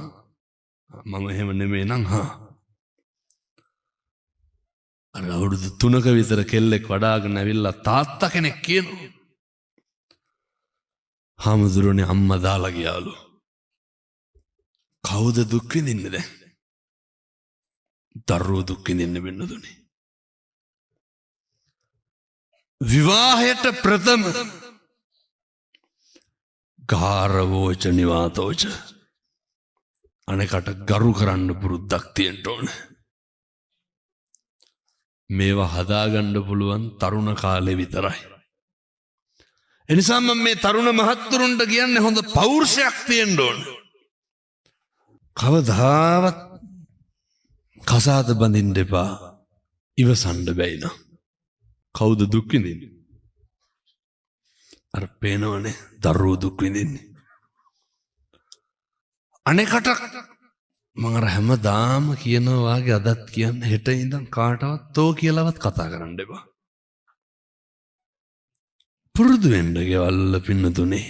මම එහෙම නෙමෙයි නං අර අවුරුදු 3ක විතර කෙල්ලෙක් වඩාගෙන ඇවිල්ලා තාත්තා කෙනෙක් කියනවා. හාමුදුරනේ අම්මා දාලා ගියාලු. කවුද දුක් විඳින්නේ දැන්? දරුවෝ දුක් විඳින්න වෙන්නදුනේ. විවාහයට ප්‍රථම ගාරවෝච නිවාතෝච අනෙකට ගරු කරන්න පුරුද්දක් තියෙන්න ඕනේ. මේවා හදාගන්න පුළුවන් තරුණ කාලේ විතරයි. එනිසා මම මේ තරුණ මහත්තුරුන්ට කියන්නේ හොඳ පෞරුෂයක් තියෙන්න ඕනේ. කවදාවත් කසාද බඳින්න එපා. ඉවසන්න බැයි නම්. කවුද දුක් විඳින්නේ? අර පේනවනේ දරුවෝ දුක් විඳින්නේ. අනෙකට මම අර හැමදාම කියනවා වාගේ අදත් කියන්න හෙට ඉඳන් කාටවත් තෝ කියලාවත් කතා කරන්න එපා. පුරුදු වෙන්න ගෙවල් පින්නතුනේ.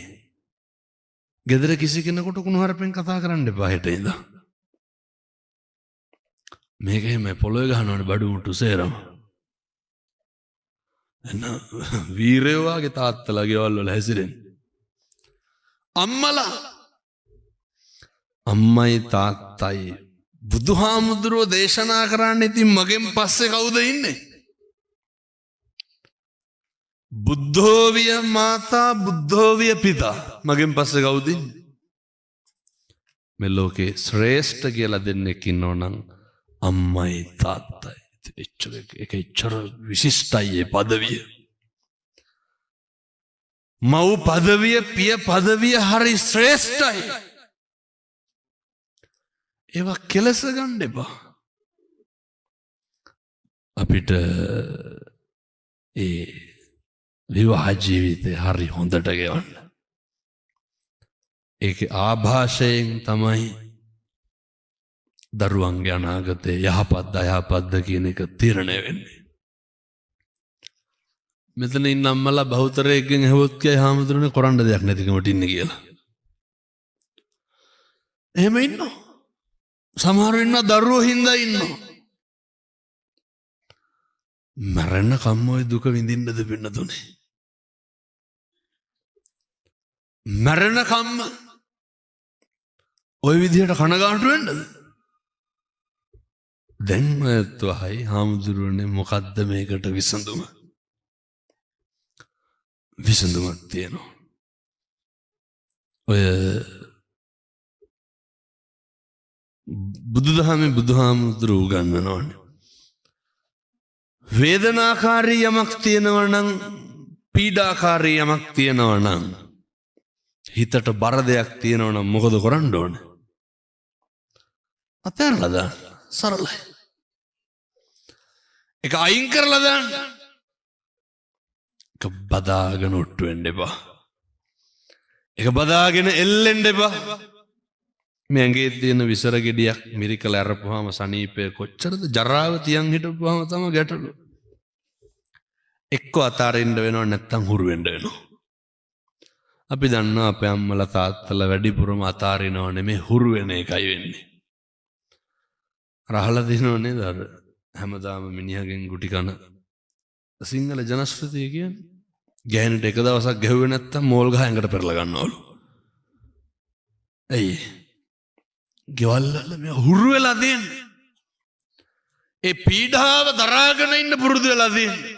ගෙදර කිසි කෙනෙකුට කුණුහරුපෙන් කතා කරන්න එපා හෙට ඉඳන්. මේක එහෙම පොළොවේ ගහනවනේ බඩු මුට්ටු සේරම. එන්න වීරයෝ වාගේ තාත්තලා ගෙවල් වල හැසිරෙන්නේ. අම්මයි තාත්තයි බුදුහාමුදුරුවෝ දේශනා කරන්න ඉතින් මගෙන් පස්සේ කවුද ඉන්නේ? බුද්ධෝවිය මාතා බුද්ධෝවිය පිතා මගෙන් පස්සේ කවුද ඉන්නේ? මේ ලෝකේ ශ්‍රේෂ්ඨ කියලා දෙන්නෙක් ඉන්නෝ නම් අම්මයි තාත්තයි. එච්චර විශිෂ්ටයි ඒ පදවිය. මව් පදවිය පිය පදවිය හරි ශ්‍රේෂ්ඨයි. ඒවා කෙලස ගන්න එපා. අපිට ඒ විවාහ ජීවිතේ හරි හොඳට ගෙවන්න. ඒකේ ආభాෂයෙන් තමයි දරුවන්ගේ අනාගතේ යහපත් අයහපත්ද කියන එක තීරණය වෙන්නේ. මෙතන ඉන්න අම්මලා බහුතරයෙන් ඇහුවොත් කියයි හාමුදුරනේ කරන්න දෙයක් නැතිකමට ඉන්නේ කියලා. එහෙම ඉන්නවා. සමහර ඉන්නවා දරුවෝ හින්දා ඉන්නවා. මරණ කම්ම ඔය දුක විඳින්නද පින්නතුනේ. මරණ කම්ම ඔය විදිහට කනගාටු වෙන්නද? දැන් මතවයි හාමුදුරනේ මොකද්ද මේකට විසඳුම? විසඳුමක් තියෙනවා. ඔය බුදුදහමේ බුදුහාමුදුරුවෝ උගන්වනවානේ. වේදනාකාරී යමක් තියෙනවා නම් පීඩාකාරී යමක් තියෙනවා නම් හිතට බර දෙයක් තියෙනවා නම් මොකද කරන්න ඕනේ? අතහැරලා දාන්න. සරලයි. ඒක අයින් කරලා දාන්න. ඒක බදාගෙන ඔට්ටු වෙන්න එපා. ඒක බදාගෙන එල්ලෙන්න එපා. මේ ඇඟේ තියෙන විසර ගෙඩියක් මිරිකල අරපුවාම සනීපය කොච්චරද? ජරාව තියන් හිටපුවාම තමයි ගැටලු. එක්ක අතාරින්න වෙනව නැත්තම් හුරු වෙන්න වෙනවා. අපි දන්නවා අපේ අම්මලා තාත්තලා වැඩිපුරම අතාරිනව නෙමෙයි හුරු වෙන එකයි වෙන්නේ. රහලා දිනව නේද අර හැමදාම මිනිහගෙන් ගුටි කන සිංහල ජනශ්‍රුතිය කියන්නේ. ගෑනට එක දවසක් ගැහුවේ නැත්තම් මෝල් ගහ ඇඟට පෙරලා ගන්නවලු. ඇයි? ගෙවල් වල මේ හුරු වෙලා තියෙන්නේ. ඒ පීඩාව දරාගෙන ඉන්න පුරුදු වෙලා තියෙන්නේ.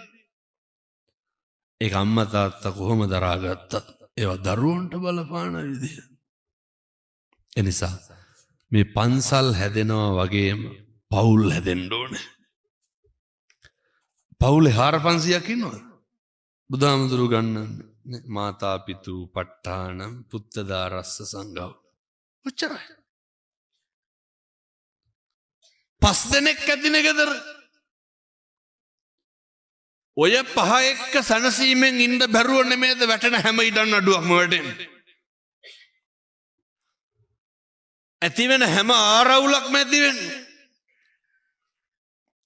ඒක අම්මා තාත්තා කොහොම දරාගත්තත් ඒවා දරුවන්ට බලපාන විදිය. එනිසා මේ පන්සල් හැදෙනවා වගේම පවුල් හැදෙන්න ඕනේ. පවුලේ 400ක් ඉන්නවද? බුදුහාමුදුරු ගන්නන්නේ මාතා පිතු පට්ඨානම් පුත්තදාරස්ස සංඝව. ඔච්චරයි. 5 දෙනෙක් ඇතිනේ ගෙදර. ඔය 5 එක්ක සනසීමෙන් ඉන්න බැරුව නෙමේද වැටෙන හැම ඉඩම් අඩුවක්ම වැටෙන්නේ. ඇති වෙන හැම ආරවුලක්ම ඇති වෙන්නේ.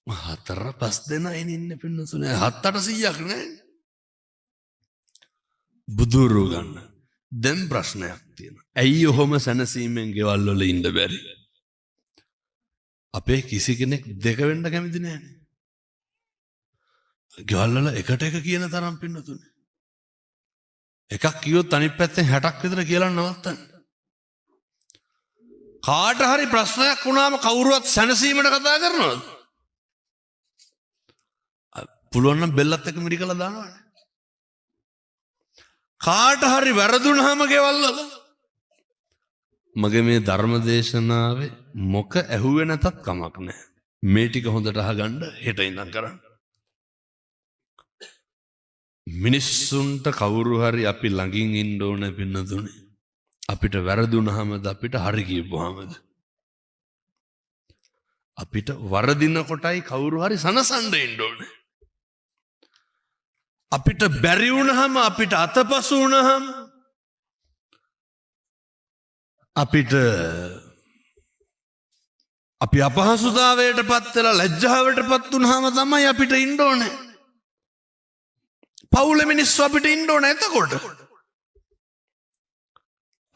4-5 දෙනා ඉන්නේ පින්නතුනේ 7-800ක් නෑ. බුදුරු ගන්න. දැන් ප්‍රශ්නයක් තියෙනවා. ඇයි ඔහොම සනසීමෙන් ගෙවල් වල ඉන්න බැරි? අපේ කිසි කෙනෙක් දෙක වෙන්න කැමති නෑනේ. ගෙවල් වල එකට එක කියන තරම් පින්නතුනේ. එකක් කිව්වොත් අනිත් පැත්තෙන් 60ක් විතර කියලා නවත්තන්න. කාට හරි ප්‍රශ්නයක් වුණාම කවුරුවත් සනසීමට කතා කරනවද? පුළුවන් නම් බෙල්ලත් එක්ක මිරිකලා දානවනේ. කාට හරි වැරදුනහම ගෙවල් වල මගේ මේ ධර්ම දේශනාවේ මොක ඇහුවේ නැතත් කමක් නැහැ. මේ ටික හොඳට අහගන්න හෙට ඉඳන් කරන්න. මිනිස්සුන්ට කවුරු හරි අපි ළඟින් ඉන්න ඕන පින්නතුනේ. අපිට වැරදුනහමද අපිට හරි කියපුවාමද? අපිට වරදින කොටයි කවුරු හරි සනසන්න ඉන්න ඕනේ. අපිට බැරි වුණාම අපිට අතපසු වුණාම අපිට අපි අපහසුතාවයටපත් වෙලා ලැජ්ජාවටපත් වුණාම තමයි අපිට ඉන්න ඕනේ. පවුලේ මිනිස්සු අපිට ඉන්න ඕනේ. එතකොට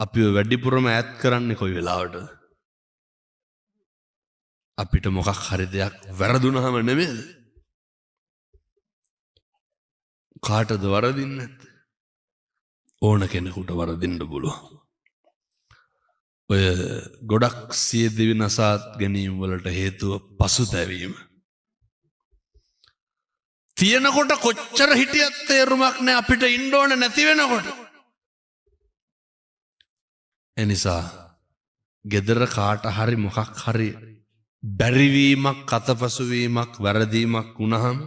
අපිව වැඩිපුරම ඈත් කරන්නේ කොයි වෙලාවටද? අපිට මොකක් හරි දෙයක් වැරදුනහම නෙමෙයිද? කාටද වරදින්නේ නැත්තේ? ඕන කෙනෙකුට වරදින්න පුළුවන්. ඔය ගොඩක් සියදිවි නසාත් ගැනීම වලට හේතුව පසුතැවීම. තියෙනකොට කොච්චර හිටියත් තේරුමක් නැහැ අපිට ඉන්න ඕන නැති වෙනකොට. එනිසා gedara කාට හරි මොකක් හරි බැරිවීමක් අතපසුවීමක් වැරදීමක් වුණාම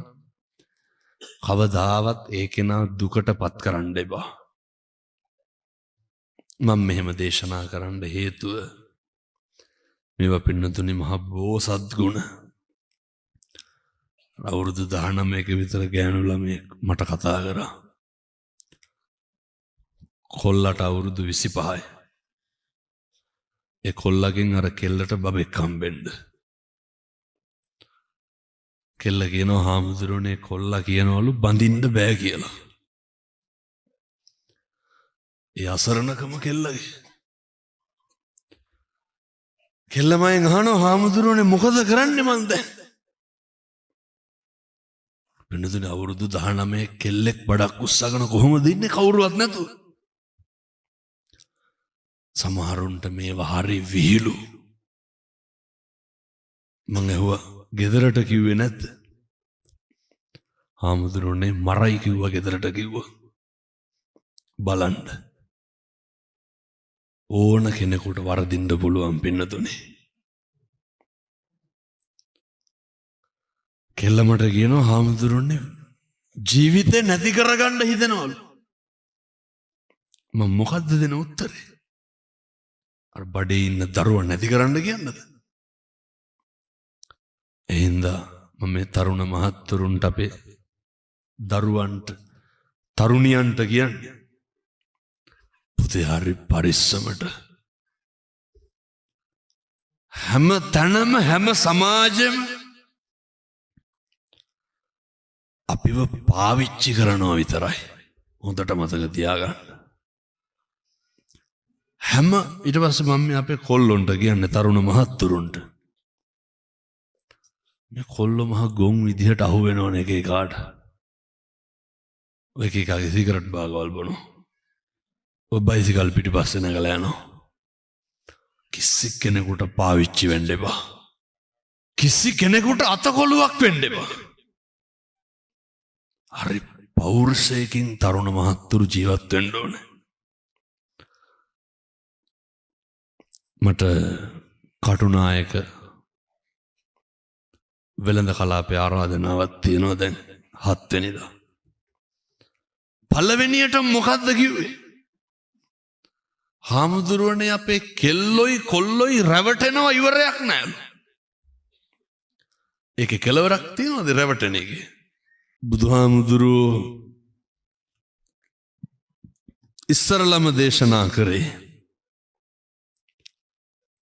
කවදාවත් ඒ කෙනා දුකටපත් කරන්න එපා. මම මෙහෙම දේශනා කරන්න හේතුව මේවා පින්නතුනි මහ බෝසත් ගුණ. අවුරුදු 19ක විතර ගෑනු ළමයෙක් මට කතා කරා. කොල්ලට අවුරුදු 25යි. ඒ කොල්ලගෙන් අර කෙල්ලට බබෙක් හම්බෙන්න. කෙල්ල කියනවා හාමුදුරනේ කොල්ලා කියනවලු බඳින්න බෑ කියලා. ඒ අසරණකම කෙල්ලගේ. කෙල්ලමෙන් අහනවා හාමුදුරනේ මොකද කරන්නේ මන් දැන්? වෙනදුනේ අවුරුදු 19 කෙල්ලෙක් බඩක් උස්සගෙන කොහොමද ඉන්නේ කවුරුවත් නැතුව? සමහරුන්ට මේවා හරි විහිළු. මං ඇහුවා ගෙදරට කිව්වේ නැද්ද? හාමුදුරනේ මරයි කිව්වා ගෙදරට කිව්වා. බලන්න. ඕන කෙනෙකුට වරදින්න පුළුවන් පින්නතුනේ. කෙල්ලමට කියනවා හාමුදුරනේ ජීවිතේ නැති කරගන්න හිතනවලු. මම මොකද්ද දෙන උත්තරේ? අර බඩේ ඉන්න දරුවා නැති කරන්න කියන්නද? එහෙනම් මම මේ තරුණ මහත්තුරුන්ට අපේ දරුවන්ට තරුණියන්ට කියන්නේ පුතේ හරි පරිස්සමට හැම තැනම හැම සමාජෙම අපිව පාවිච්චි කරනවා විතරයි. හොඳට මතක තියාගන්න. හැම ඊට පස්සේ මම අපේ කොල්ලොන්ට කියන්නේ තරුණ මහත්තුරුන්ට මේ කොල්ලෝ මහ ගොන් විදිහට අහු වෙනවනේ එක එකාට. ඔය එක එකාගේ සිගරට් බාගවල් බොනවා. ඔය බයිසිකල් පිටිපස්සේ නැගලා යනවා. කිසි කෙනෙකුට පාවිච්චි වෙන්න එපා. කිසි කෙනෙකුට අතකොළුවක් වෙන්න එපා. හරි පෞරුෂයකින් තරුණ මහත්තුරු ජීවත් වෙන්න ඕනේ. මට කටුනායක වෙළඳ කලාපේ ආරාධනාවක් තියෙනවා දැන් 7 වෙනිදා. පළවෙනියට මොකද්ද කිව්වේ? හාමුදුරුවනේ අපේ කෙල්ලොයි කොල්ලොයි රැවටෙනවා ඉවරයක් නැහැ. ඒකේ කෙලවරක් තියෙනවද රැවටෙන එකේ? බුදුහාමුදුරුවෝ ඉස්සරලම දේශනා කරේ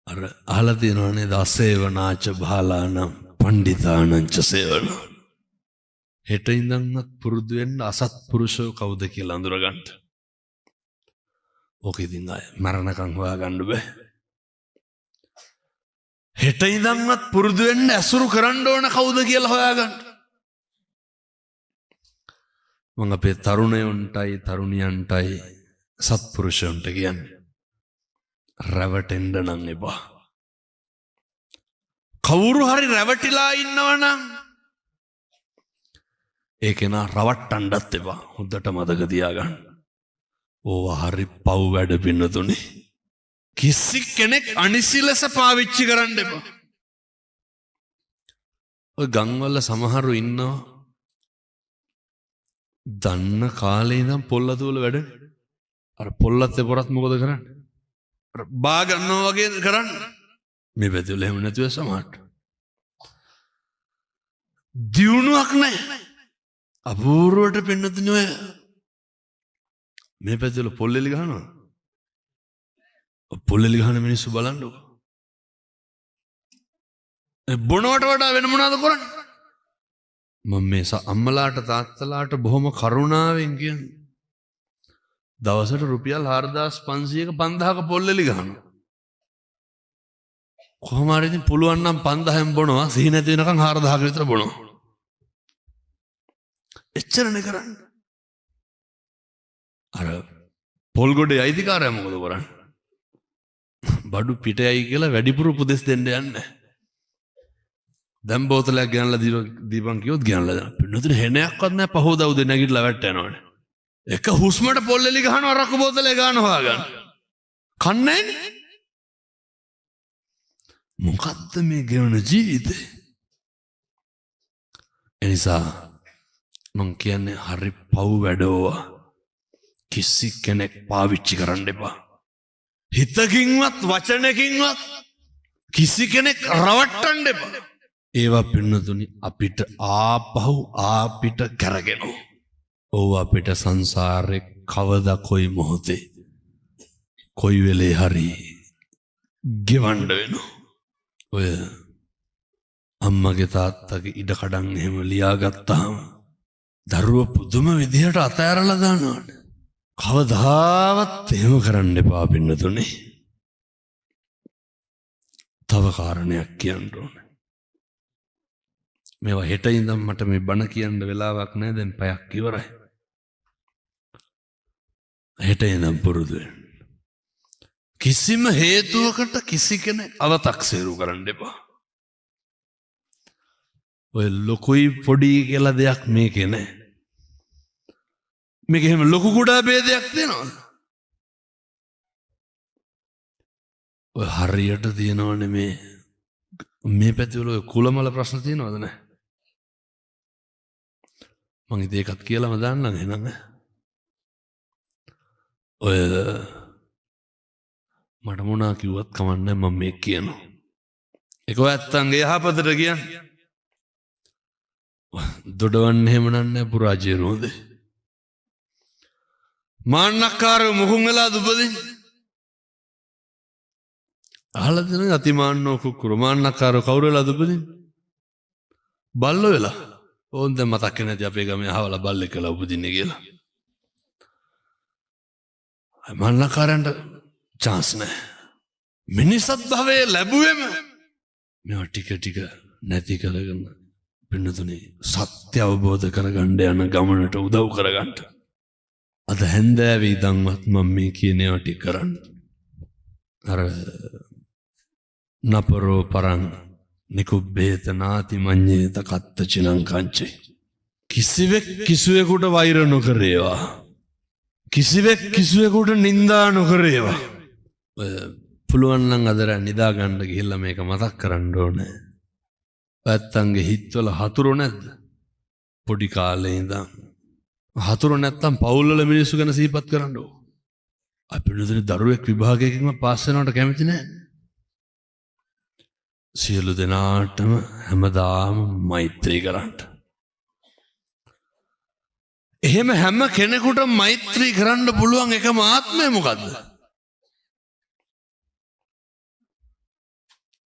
අර අහලා තියෙනවනේ දසේවනාච බාලානම් පණ්ඩිතානංච සේවන. හෙට ඉඳන්වත් පුරුදු වෙන්න අසත්පුරුෂෝ කවුද කියලා අඳුරගන්න. ඕක ඉතින් අය මරණකම් හොයාගන්න බෑ. හෙට ඉඳන්වත් පුරුදු වෙන්න ඇසුරු කරන්න ඕන කවුද කියලා හොයාගන්න. මම අපේ තරුණයන්ටයි තරුණියන්ටයි සත්පුරුෂයන්ට කියන්නේ රැවටෙන්න නම් එපා. කවුරු හරි රැවටිලා ඉන්නවනම් ඒක නා රවට්ටන්නත් එපා. හොඳට මතක තියාගන්න. ඕවා හරි පව් වැඩ පින්නතුනේ. කිසි කෙනෙක් අනිසි ලෙස පාවිච්චි කරන්න එපා. ඔය ගම්වල සමහරු ඉන්නවා දන්න කාලේ ඉඳන් පොල්ලතුවල වැඩ. අර පොල්ලත්තේ පොරත් මොකද කරන්නේ? අර බා ගන්නවා වගේ කරන්නේ. මේ පැතිවල එහෙම නැතුව සමහරට. දියුණුවක් නැහැ. අපූර්වට පෙන්නතුනේ ඔය මේ පැතිවල පොල්ලෙලි ගහනවා. පොල්ලෙලි ගහන මිනිස්සු බලන්නකො. බොනවට වඩා වෙන මොනවද කරන්නේ? මම මේ අම්මලාට තාත්තලාට බොහොම කරුණාවෙන් කියන්නේ දවසට රුපියල් 4500ක 5000ක පොල්ලෙලි ගහනවා. කොහොම හරි ඉතින් පුළුවන් නම් 5000න් බොනවා. සිහි නැති වෙනකන් 4000ක විතර බොනවා. එච්චරනේ කරන්නේ. අර පොල් ගොඩේ අයිතිකාරයා මොකද කරන්නේ? බඩු පිටයයි කියලා වැඩිපුර උපදෙස් දෙන්න යන්නේ. දැන් බෝතලයක් ගෙනල්ලා දීපන් කිව්වොත් ගෙනල්ලා දෙනවා. පින්නතුනේ හෙනයක්වත් නැහැ පහෝදා උදේ නැගිටලා වැට්ට යනවනේ. එක හුස්මට පොල්ලෙලි ගහනවා රක්කු බෝතලේ ගන්න හොයාගන්න. කන්නේ නැහැ. මොකද්ද මේ ගෙවන ජීවිතේ? එනිසා මං කියන්නේ හරි පව් වැඩෝවා. කිසි කෙනෙක් පාවිච්චි කරන්න එපා. හිතකින්වත් වචනකින්වත් කිසි කෙනෙක් රවට්ටන්න එපා. ඒවා පින්නතුනි අපිට ආපිට කරගෙනවා. ඕව අපිට සංසාරේ කවදා කොයි මොහොතේ කොයි වෙලේ හරි ගෙවන්න වෙනවා. ඔය අම්මගේ තාත්තගේ ඉඩ කඩන් එහෙම ලියාගත්තාම දරුව පුදුම විදිහට අතෑරලා දානවානේ. කවදාවත් එහෙම කරන්න එපා පින්නතුනේ. තව කාරණයක් කියන්න ඕනේ. මේවා හෙට ඉඳන් මට මේ බණ කියන්න වෙලාවක් නැහැ. දැන් පැයක් ඉවරයි. හෙට ඉඳන් පුරුදු වෙන්න. කිසිම හේතුවකට කිසි කෙනෙක් අවතක්සේරු කරන්න එපා. ඔය ලොකුයි පොඩි කියලා දෙයක් මේකේ නැහැ. මේක එහෙම ලොකු කුඩා ભેදයක් තියෙනවද? ඔය හරියට තියෙනවනේ මේ පැතිවල ඔය කුලමල ප්‍රශ්න තියෙනවද නැහැ? මං ඉතින් ඒකත් කියලාම දාන්නම් එහෙනම්. ඔය මට මොනා කිව්වත් කමන්නේ මම මේක කියනවා. ඒක ඔයත්තන්ගේ යහපතට කියන්නේ. දොඩවන්න එහෙම නන්නේ පුරාජේරුවද? මාන්නක්කාරව මුහුන් වෙලා දුපදින්. අහලා තියෙන අතිමාන්නෝ කුකුරු මාන්නක්කාරව කවුරු වෙලා දුපදින්? බල්ලෝ වෙලා. ඕන් දැන් මතක් නැති අපේ ගමේ අහවල බල්ලෙක් කියලා උපදින්නේ කියලා. මාන්නක්කාරයන්ට chance නැහැ. මිනිසත් භවයේ ලැබුවෙම මේවා ටික නැති කරගෙන පින්නතුනේ සත්‍ය අවබෝධ කරගන්න යන ගමනට උදව් කරගන්න. අද හැන්දෑවේ ඉඳන්වත් මම මේ කියන ඒවා ටික කරන්න. අර නපරෝ පරං නිකුබ්බේත නාති මඤ්ඤේත කත්ත චිනං කංචේ. කිසිවෙක් කිසිවෙකුට වෛර නොකරේවා. කිසිවෙක් කිසිවෙකුට නිඳා නොකරේවා. පුළුවන් නම් අද නිදා ගන්න ගිහිල්ලා මේක මතක් කරන්න ඕනේ. පැත්තන්ගේ හිතවල හතුරු නැද්ද? පොඩි කාලේ ඉඳන් හතුරු නැත්තම් පවුල් වල මිනිස්සු ගැන සිහිපත් කරන්න ඕන. අපි නුදුනේ දරුවෙක් විභාගයකින්ම පාස් වෙනවට කැමති නැහැ. සියලු දෙනාටම හැමදාම මෛත්‍රී කරන්න. එහෙම හැම කෙනෙකුට මෛත්‍රී කරන්න පුළුවන් එකම ආත්මය මොකද්ද?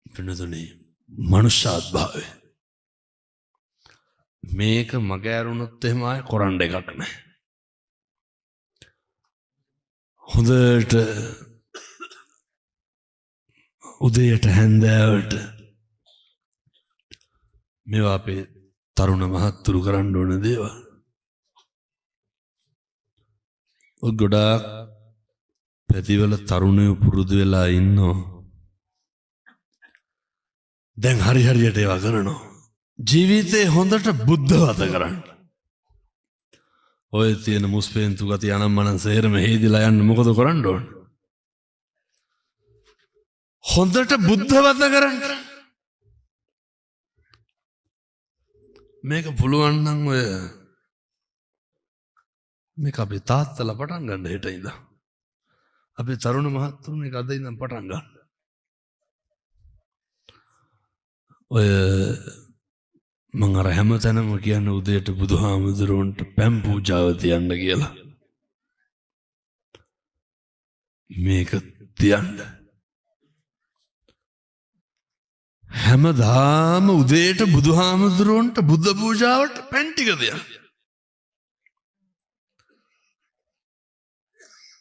පින්නතුනේ මනුෂ්‍යාත්භාවය. මේක මගෑරුණොත් එහෙම ආය කරන්න එකක් නැහැ. හොඳට උදේට හැන්දෑවට මේවා අපේ තරුණ මහත්තුරු කරන්න ඕන දේවල්. ගොඩාක් පැතිවල තරුණයෝ පුරුදු වෙලා ඉන්නවා. දැන් හරි හරියට ඒවා කරනවා. ජීවිතේ හොඳට බුද්ධවත කරන්න. ඔය තියෙන මුස්පේන්තු ගති අනම්මනම් සේරම හේදිලා යන්න මොකද කරන්න ඕන? හොඳට බුද්ධවත කරන්න. මේක පුළුවන් නම් ඔය මේක අපේ තාත්තලා පටන් ගන්න හෙට ඉඳන්. අපේ තරුණ මහත්තුරුන් මේක අද ඉඳන් පටන් ගන්න. ඔය මං අර හැමතැනම කියන්නේ උදේට බුදුහාමුදුරුවන්ට පැම් පූජාව තියන්න කියලා. මේක තියන්න. හැමදාම උදේට බුදුහාමුදුරුවන්ට බුද්ධ පූජාවට පැන් ටික තියන්න.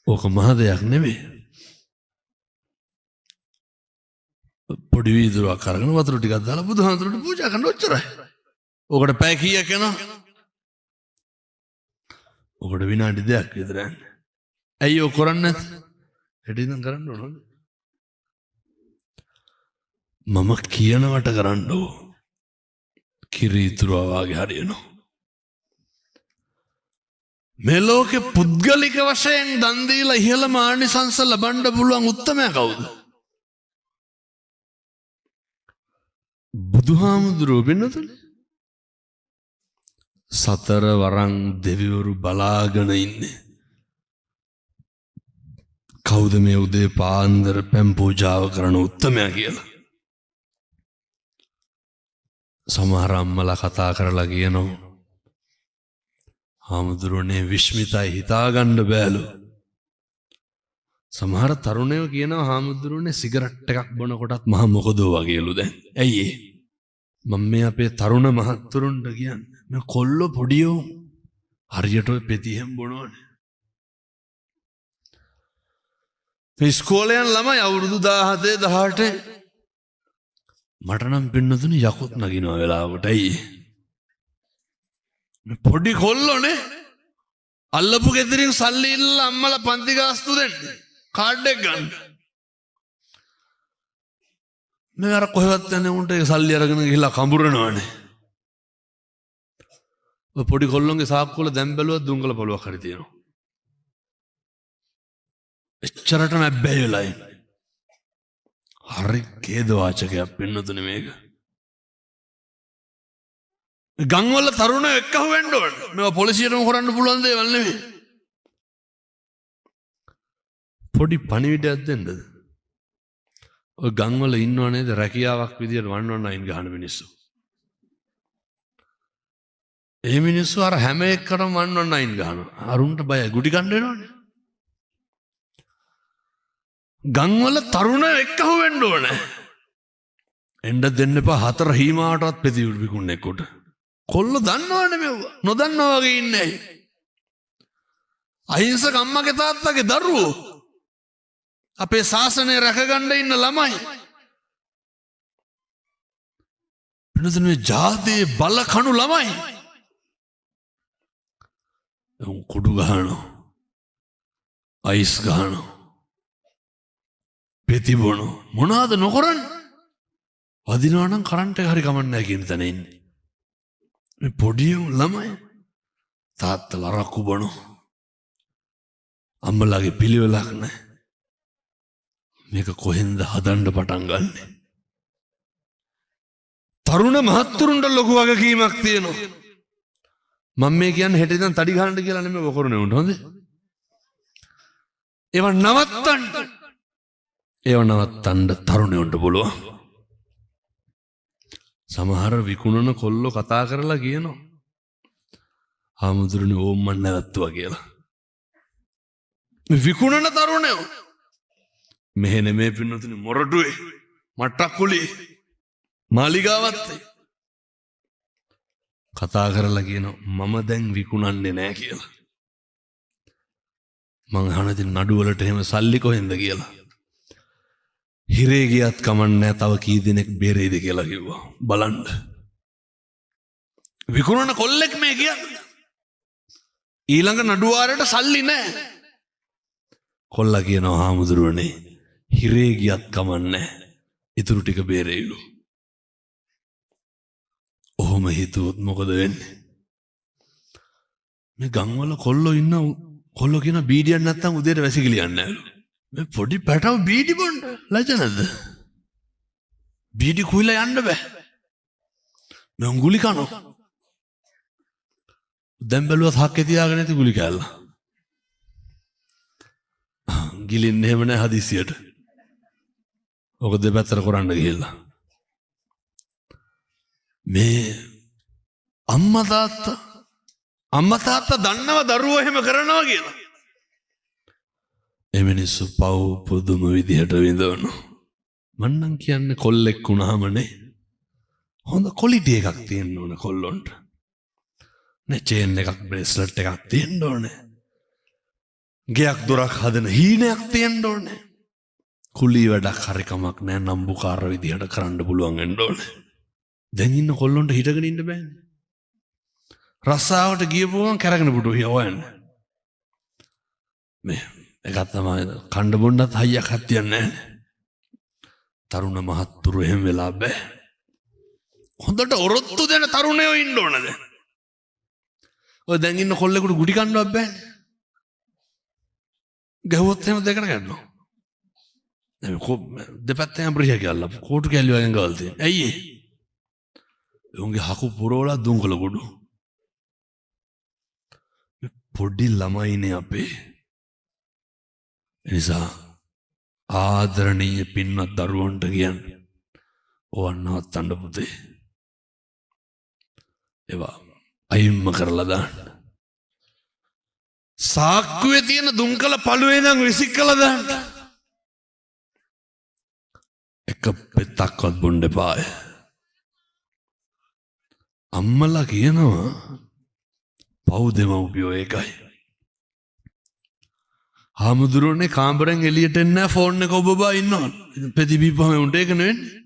ඕක මහ දෙයක් නෙමෙයි. පොඩි වීදුරුවක් අරගෙන වතුර ටිකක් දාලා බුදුහාමුදුරුවන්ට පූජා කරන්න ඔච්චරයි. ඔකට පැය කීයක් යනවා? ඔකට විනාඩි 2ක් විතර යන්නේ. ඇයි ඔය කරන්නේ නැත්තේ? හෙට ඉඳන් කරන්න ඕනද? මම කියනවට කරන්න ඕ. කිරීතුරුවා වාගේ හරියනවා. මේ ලෝකේ පුද්ගලික වශයෙන් දන් දීලා ඉහළම ආනිසංස ලබන්න පුළුවන් උත්තමයා කවුද? බුදුහාමුදුරුවෝ වෙනතුනේ. සතර වරන් දෙවිවරු බලාගෙන ඉන්නේ. කවුද මේ උදේ පාන්දර පැම් පූජාව කරන උත්තමයා කියලා? සමහර අම්මලා කතා කරලා කියනවා හාමුදුරුවනේ විශ්මිතයි හිතාගන්න බෑලු. සමහර තරුණයෝ කියනවා හාමුදුරුවනේ සිගරට් එකක් බොනකොටත් මහා මොකදෝ වගේලු දැන්. ඇයි ඒ? මම මේ අපේ තරුණ මහත්තුරුන්ට කියන්නේ මේ කොල්ලෝ පොඩියෝ හරියට ඔය පෙතිහෙම් බොනවනේ. මේ ඉස්කෝලේ යන ළමයි අවුරුදු 17 18 මට නම් පින්නතුනේ යකුත් නගිනවා වෙලාවකට. ඇයි මේ පොඩි කොල්ලෝනේ අල්ලපු ගෙදරින් සල්ලි ඉල්ලලා අම්මලා පන්ති ගාස්තු දෙන්න කාඩ් එක ගන්න. මේ අර කොහෙවත් යන්නේ උන්ට ඒ සල්ලි අරගෙන ගිහිල්ලා කඹරනවානේ. ඔය පොඩි කොල්ලොන්ගේ සාක්කුවල දැන් බැලුවත් දුංගල පොලුවක් හරි තියෙනවා. එච්චරට නැබ්බැයි වෙලා ඉන්නේ. හරි ඛේද වාචකයක් පින්නතුනේ මේක. ගම්වල තරුණයෝ එක්කහුව වෙන්න ඕන. මේවා පොලිසියටම කරන්න පුළුවන් දේවල් නෙමෙයි. පොඩි පණිවිඩයක් දෙන්නද? ඔය ගම්වල ඉන්නව නේද රැකියාවක් විදියට 119 ගහන මිනිස්සු. ඒ මිනිස්සු අර හැම එකකටම 119 ගහනවා. අරුන්ට බයයි ගුටි කන්න වෙනවනේ. ගම්වල තරුණයෝ එක්කහුව වෙන්න ඕන. එන්න දෙන්න එපා හතර හීමාවටවත් පෙති විකුණෙකුට. කොල්ල දන්නවනේ මෙව. නොදන්නවා වගේ ඉන්නේ. අහිංසක අම්මගේ තාත්තගේ දරුවෝ. අපේ ශාසනය රැකගන්න ඉන්න ළමයි. වෙනද මේ ජාතියේ බල කණු ළමයි. උන් කුඩු ගහනවා. අයිස් ගහනවා. පෙති බොනවා. මොනවාද නොකරන්නේ? වදිනවා නම් කරන්ට් එක හරි කමන්නේ නැහැ කියන තැන ඉන්නේ. මේ පොඩි ළමයි තාත්තලා රක්කු බොනවා. අම්මලාගේ පිළිවෙලක් නැහැ. මේක කොහෙන්ද හදන්න පටන් ගන්නෙ? තරුණ මහත්තුරුන්ට ලොකු වගකීමක් තියෙනවා. මම මේ කියන්නේ හෙට ඉඳන් තඩි ගහන්න කියලා නෙමෙයි ඔය කරන්නේ උන්ට. හොඳේ? ඒව නවත්තන්න තරුණයන්ට පුළුවන්. සමහර විකුණන කොල්ලෝ කතා කරලා කියනවා හාමුදුරනේ ඕම් මන් නැවතුවා කියලා. මේ විකුණන තරුණයෝ මෙහෙ නෙමේ පින්නතුනි මොරටුවේ මට්ටක්කුලේ මාලිගාවත් කතා කරලා කියනවා මම දැන් විකුණන්නේ නැහැ කියලා. මං අහන ඉතින් නඩුවලට එහෙම සල්ලි කොහෙන්ද කියලා. හිරේ ගියත් කමන්නේ තව කී දිනෙක බේරෙයිද කියලා කිව්වා. බලන්න. විකුණන කොල්ලෙක් මේ කියන්නේ. ඊළඟ නඩුවාරයට සල්ලි නැහැ. කොල්ලා කියනවා හාමුදුරුවනේ හිරේ ගියත් කමන්නේ ඉතුරු ටික බේරෙයිලු. ඔහොම හිතුවොත් මොකද වෙන්නේ? මේ ගම්වල කොල්ලෝ ඉන්න කොල්ලෝ කියන බීඩියක් නැත්තම් උදේට වැසිකිලි යන්නේ නැලු. මේ පොඩි පැටව බීඩි බොන්න ලැජ නැද්ද? බීඩි කුයිලා යන්න බෑ. මේ ගුලි කනවා. දැන් බැලුවත් හක්කේ තියාගෙන ඇති ගුලි කෑල්ල. ගිලින්නේ එහෙම නැහැ හදිසියට. ඔක දෙපැත්තට කරන්න ගිහිල්ලා. මේ අම්මා තාත්තා දන්නව දරුවෝ එහෙම කරනවා කියලා. එමිනිස්සු පව් පුදුම විදිහට විඳවනවා. මන්නම් කියන්නේ කොල්ලෙක් වුණාමනේ හොඳ ක්වොලිටි එකක් තියෙන්න ඕන කොල්ලොන්ට. නේ චේන් එකක් බ්‍රේස්ලට් එකක් තියෙන්න ඕනේ. ගයක් දොරක් හදන හීනයක් තියෙන්න ඕනේ. කුලී වැඩක් හරි කමක් නැහැ නම්බුකාර විදිහට කරන්න පුළුවන් වෙන්න ඕනේ. දැන් ඉන්න කොල්ලොන්ට හිටගෙන ඉන්න බෑනේ. රස්සාවට ගියපුවම කරගෙන පුටු හොයන්නේ. මේ එකක් තමයි කණ්ඩ බොන්නත් හයියක් හත්තියන්නේ නැහැ. තරුණ මහත්තුරු එහෙම වෙලා බෑ. හොඳට ඔරොත්තු දෙන තරුණයෝ ඉන්න ඕනද? ඔය දැන් ඉන්න කොල්ලෙකුට ගුටි කන්නවත් බෑනේ. ගහුවොත් එහෙම දෙකට ගන්නවා. දෙපැත්තෙන් බ්‍රිය කියලා කෝටු කැල්ල වගේ ගාල් තියෙන. ඇයි ඒ? උන්ගේ හකු පුරවලා දුංගල ගොඩු. පොඩි ළමයිනේ අපේ. එනිසා ආදරණීය පින්වත් දරුවන්ට කියන්නේ ඕවන්නවත් අඬ පුතේ. ඒවා අයින්ම කරලා දාන්න. සාක්කුවේ තියෙන දුම්කල පළුවේ නම් විසිකලා දාන්න. එක පෙත්තක්වත් බොන්න එපාය. අම්මලා කියනවා පව් දෙමව්පියෝ ඒකයි. හාමුදුරුවනේ කාමරෙන් එළියට එන්නේ නැහැ ෆෝන් එක ඔබ බා ඉන්නවා. ප්‍රතිබීපම උන්ට ඒක නෙවෙන්නේ.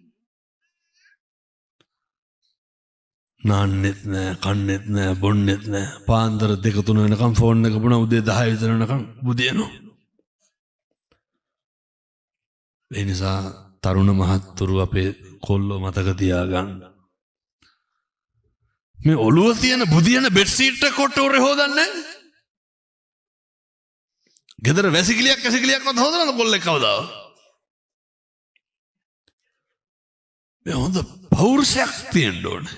නාන්නෙත් නැහැ, කන්නෙත් නැහැ, බොන්නෙත් නැහැ. පාන්දර 2-3 වෙනකම් ෆෝන් එක පුණා උදේ 10 විතර වෙනකම් බුදියනවා. ඒ නිසා තරුණ මහත්තුරු අපේ කොල්ලෝ මතක තියාගන්න. මේ ඔළුව තියෙන බුදියන බෙඩ් සීට් එක කොට උරේ හොදන්නේ. ගෙදර වැසිකිලියක්වත් හොදනද කොල්ලෙක් කවදාව? මේ හොඳ පෞරුෂයක් තියෙන්න ඕනේ.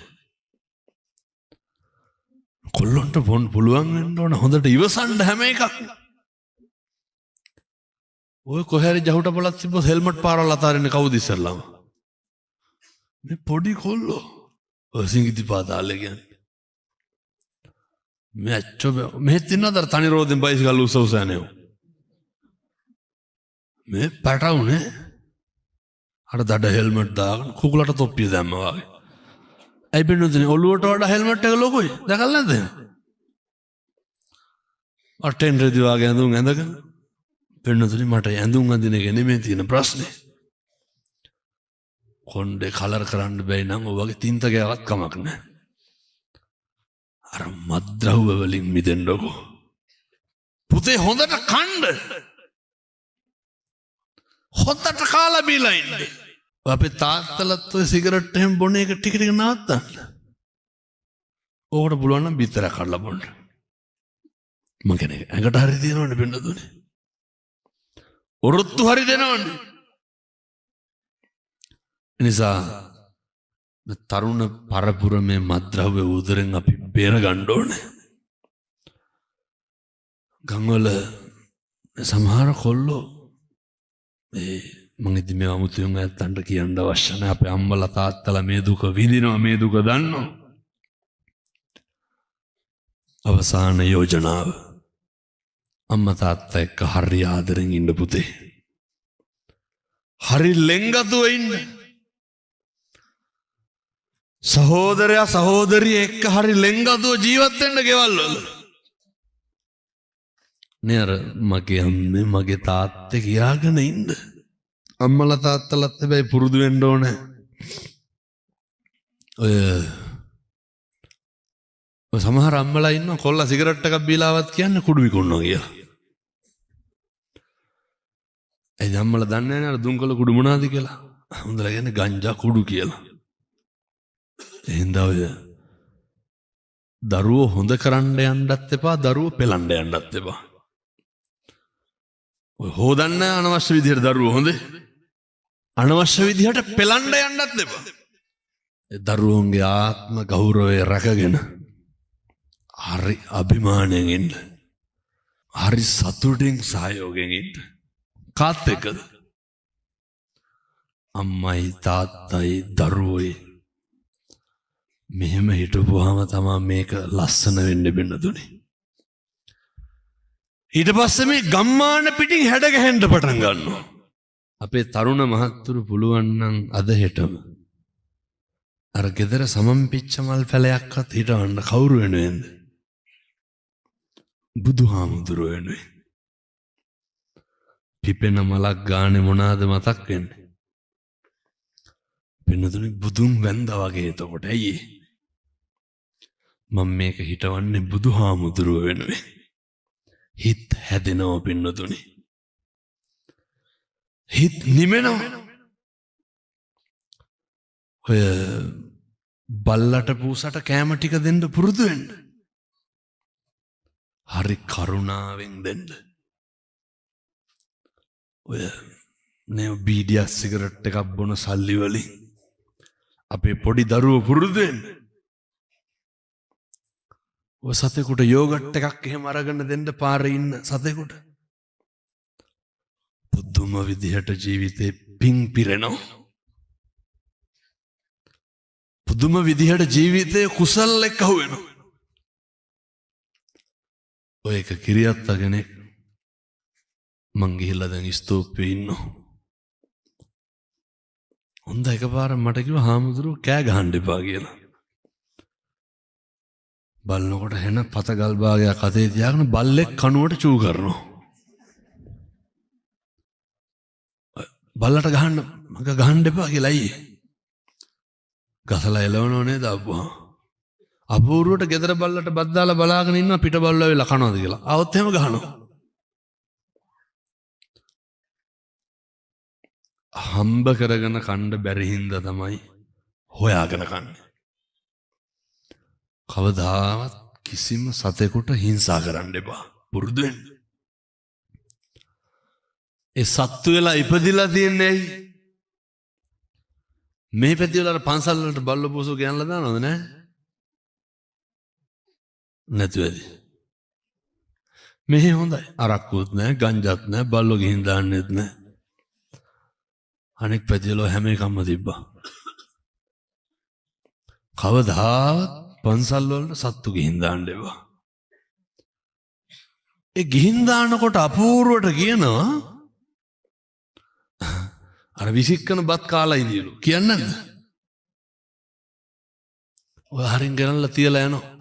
කොල්ලොන්ට පුළුවන් වෙන්න ඕන හොඳට ඉවසන්න හැම එකක්. ඔය කොහේරි ජහුට පොලක් තිබ්බොත් හෙල්මට් පාරවල් අතාරින්න කවුද ඉස්සරලාම? මේ පොඩි කොල්ලෝ ඔය සිංගිති පාතාලේ කියන්නේ. මේ අච්චෝ මෙහෙත් ඉන්නවද තනි රෝදෙන් බයිසිකල් උස යන්නේ. මේ පැටවුනේ අර දඩ හෙල්මට් දාගෙන කුකුලට තොප්පිය දැම්මා වගේ. ඇයි බින්දුනේ ඔළුවට වඩා හෙල්මට් එක ලොකුයි. දැකලා නැද්ද? අටෙන් රෙදි වගේ ඇඳුම් ඇඳගෙන බින්දුනේ මට ඇඳුම් අඳින එක නෙමෙයි තියෙන ප්‍රශ්නේ. කොණ්ඩේ කලර් කරන්න බැයි නම් ඔය වගේ තින්ත ගෑවත් කමක් නැහැ. අර මද්ද්‍රව්‍ය වලින් මිදෙන්නකෝ. පුතේ හොඳට කන්න. හොත්තට කාලා බීලා ඉන්නේ. අපේ තාත්තලත් ඔය සිගරට් එහෙම බොන එක ටික ටික නවත්තන්න. ඕකට පුළුවන් නම් බිත්තරයක් කඩලා බොන්න. මං කියන්නේ ඇඟට හරි දෙනවනේ බෙන්නදුනේ. ඔරොත්තු හරි දෙනවනේ. එනිසා තරුණ පරපුර මේ මද්ද්‍රව්‍ය උදරෙන් අපි බේර ගන්න ඕනේ. ගම්වල සමහර කොල්ලෝ මං ඉතින් මේ අමුතුවෙන් ඇත්තන්ට කියන්න අවශ්‍ය නැහැ. අපේ අම්මලා තාත්තලා මේ දුක විඳිනවා, මේ දුක දන්නවා. අවසාන යෝජනාව අම්මා තාත්තා එක්ක හරි ආදරෙන් ඉන්න පුතේ. හරි ලෙන්ගතුව ඉන්න. සහෝදරයා සහෝදරිය එක්ක හරි ලෙන්ගතුව ජීවත් වෙන්න ගෙවල් වල. නේ අර මගේ අම්මේ මගේ තාත්තේ කියාගෙන ඉන්න. අම්මලා තාත්තලාත් හැබැයි පුරුදු වෙන්න ඕනේ. ඔය සමහර අම්මලා ඉන්නවා කොල්ලා සිගරට් එකක් බීලාවත් කියන්නේ කුඩු විකුණනවා කියලා. ඒ අම්මලා දන්නේ නැහැ නේද දුම්කල කුඩු මොනවාද කියලා. හොඳලා කියන්නේ ගංජා කුඩු කියලා. එහෙනම් ඔය දරුවෝ හොඳ කරන්න යන්නත් එපා, දරුවෝ පෙලන්න යන්නත් එපා. ඔය හොදන්න අනවශ්‍ය විදිහට දරුවෝ හොඳේ. අනවශ්‍ය විදිහට පෙලන්න යන්නත් එපා. ඒ දරුවෝන්ගේ ආත්ම ගෞරවය රැකගෙන හරි අභිමානයෙන් ඉන්න. හරි සතුටින් සහයෝගයෙන් ඉන්න. කාත් එක්කද? අම්මයි තාත්තයි දරුවෝයි මෙහෙම හිටපුවාම තමයි මේක ලස්සන වෙන්න බෙන්නදුනේ. ඊට පස්සේ මේ ගම්මාන පිටින් හැඩ ගැහෙන්න පටන් ගන්නවා. අපේ තරුණ මහත්තුරු පුළුවන් නම් අද හෙටම අර ගෙදර සමම්පිච්ච මල් පැලයක්වත් හිටවන්න කවුරු වෙනුවෙන්ද? බුදුහාමුදුරුවෝ වෙනුවෙන්. පිපෙන මලක් ගානේ මොනවාද මතක් වෙන්නේ? පින්නතුනි බුදුන් වැන්දා වගේ. එතකොට ඇයි මම මේක හිටවන්නේ බුදුහාමුදුරුවෝ වෙනුවෙන්. හිත හැදෙනවා පින්නතුනි. හිත නිමෙනවා. ඔය බල්ලට පූසට කෑම ටික දෙන්න පුරුදු වෙන්න. හරි කරුණාවෙන් දෙන්න. ඔය නේ බීඩියක් සිගරට් එකක් බොන සල්ලි වලින් අපේ පොඩි දරුවෝ පුරුදු වෙන්න. ඔය සතෙකුට යෝගට් එකක් එහෙම අරගෙන දෙන්න පාරේ ඉන්න සතෙකුට. පුදුම විදිහට ජීවිතේ පිං පිරෙනවා. පුදුම විදිහට ජීවිතේ කුසල් එක්ක හුවෙනවා. ඔය එක කිරියත්ත කෙනෙක් මං ගිහිල්ලා දැන් ස්තූපේ ඉන්නවා. හොඳ එකපාර මට කිව්වා හාමුදුරුවෝ කෑ ගහන්න එපා කියලා. බලනකොට හෙන පතගල් භාගයක් අතේ තියාගෙන බල්ලෙක් කනුවට චූ කරනවා. බල්ලට ගහන්න මග ගහන්න එපා කියලා අයියේ. ගසලා එලවනෝ නේද අබ්බා. අපූර්වට ගෙදර බල්ලට බත් දාලා බලාගෙන ඉන්නවා පිට බල්ලා වෙලා කනවාද කියලා. ආවොත් එහෙම ගහනවා. හම්බ කරගෙන කන්න බැරි හින්දා තමයි හොයාගෙන කන්නේ. කවදාවත් කිසිම සතෙකුට හිංසා කරන්න එපා. පුරුදු වෙන්න. ඒ සත්තු වෙලා ඉපදිලා තියන්නේ ඇයි? මේ පැති වල අර පන්සල් වලට බල්ල පොසෝ ගෙනල්ලා දානවද නැහැ? නැතුවේද? මෙහි හොඳයි. අරක්කුත් නැහැ, ගංජාත් නැහැ, බල්ලෝ ගිහින් දාන්නෙත් නැහැ. අනෙක් පැති වල හැම එකක්ම තිබ්බා. කවදාවත් පන්සල් වලට සත්තු ගිහින් දාන්න එපා. ඒ ගිහින් දානකොට අපූර්වට කියනවා අර විසික්කන බත් කාලා ඉඳිලු. කියන්නේ නැද්ද? ඔය හරින් ගනනලා තියලා යනවා.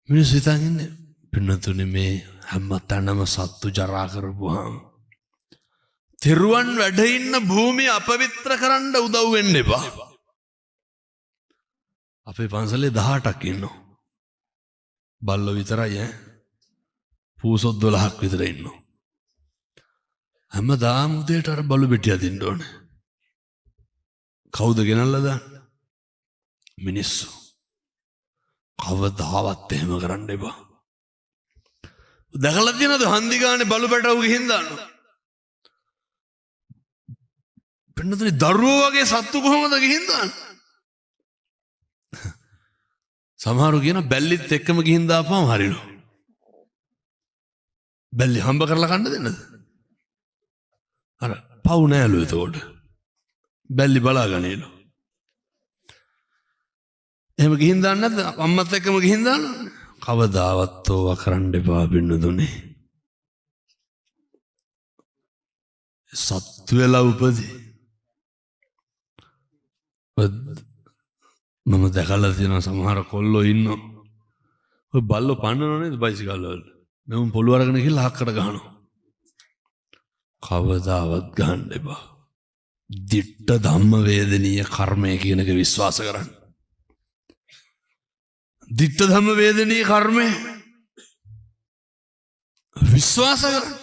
මිනිස්සු හිතන් ඉන්නේ පින්නතුනේ මේ හැමතැනම සත්තු ජරා කරපුවාම තිරුවන් වැඩ ඉන්න භූමිය අපවිත්‍ර කරන්න උදව් වෙන්න එපා. අපේ පන්සලේ 18ක් ඉන්නවා. බල්ලෝ විතරයි ඈ. පූසොත් 12ක් විතර ඉන්නවා. හැමදාම උදේට අර බලු බෙටිය දෙන්න ඕනේ. කවුද ගෙනල්ලා දාන්නේ? මිනිස්සු. කවදාවත් එහෙම කරන්න එපා. දැකලා තියෙනවද හන්දි ගානේ බලු බැටව ගිහින් දානවා. පින්නතුනි දරුවෝ වගේ සත්තු කොහොමද ගිහින් දාන්නේ? සමහරු කියන බැල්ලිත් එක්කම ගිහින් දාපුවම හරිනවා. බැල්ලි හම්බ කරලා කන්න දෙන්නද? අර පව් නෑලු එතකොට. බැල්ලි බලාගනීලු. එහෙම ගිහින් දාන්න නැද්ද? අම්මත් එක්කම ගිහින් දාන්න. කවදාවත් ඕවා කරන්න එපා පින්නතුනේ. සත්තු වෙලා උපදී. මම දැකලා තියෙන සමහර කොල්ලෝ ඉන්නවා. ඔය බල්ලෝ පන්නනව නේද බයිසිකල් වල. මෙවුන් පොළු අරගෙන ගිහලා හක්කට ගහනවා. කවදාවත් ගහන්න එපා. දිට්ඨ ධම්ම වේදනීය කර්මය කියන එක විශ්වාස කරන්න. දිට්ඨ ධම්ම වේදනීය කර්මය විශ්වාස කරන්න.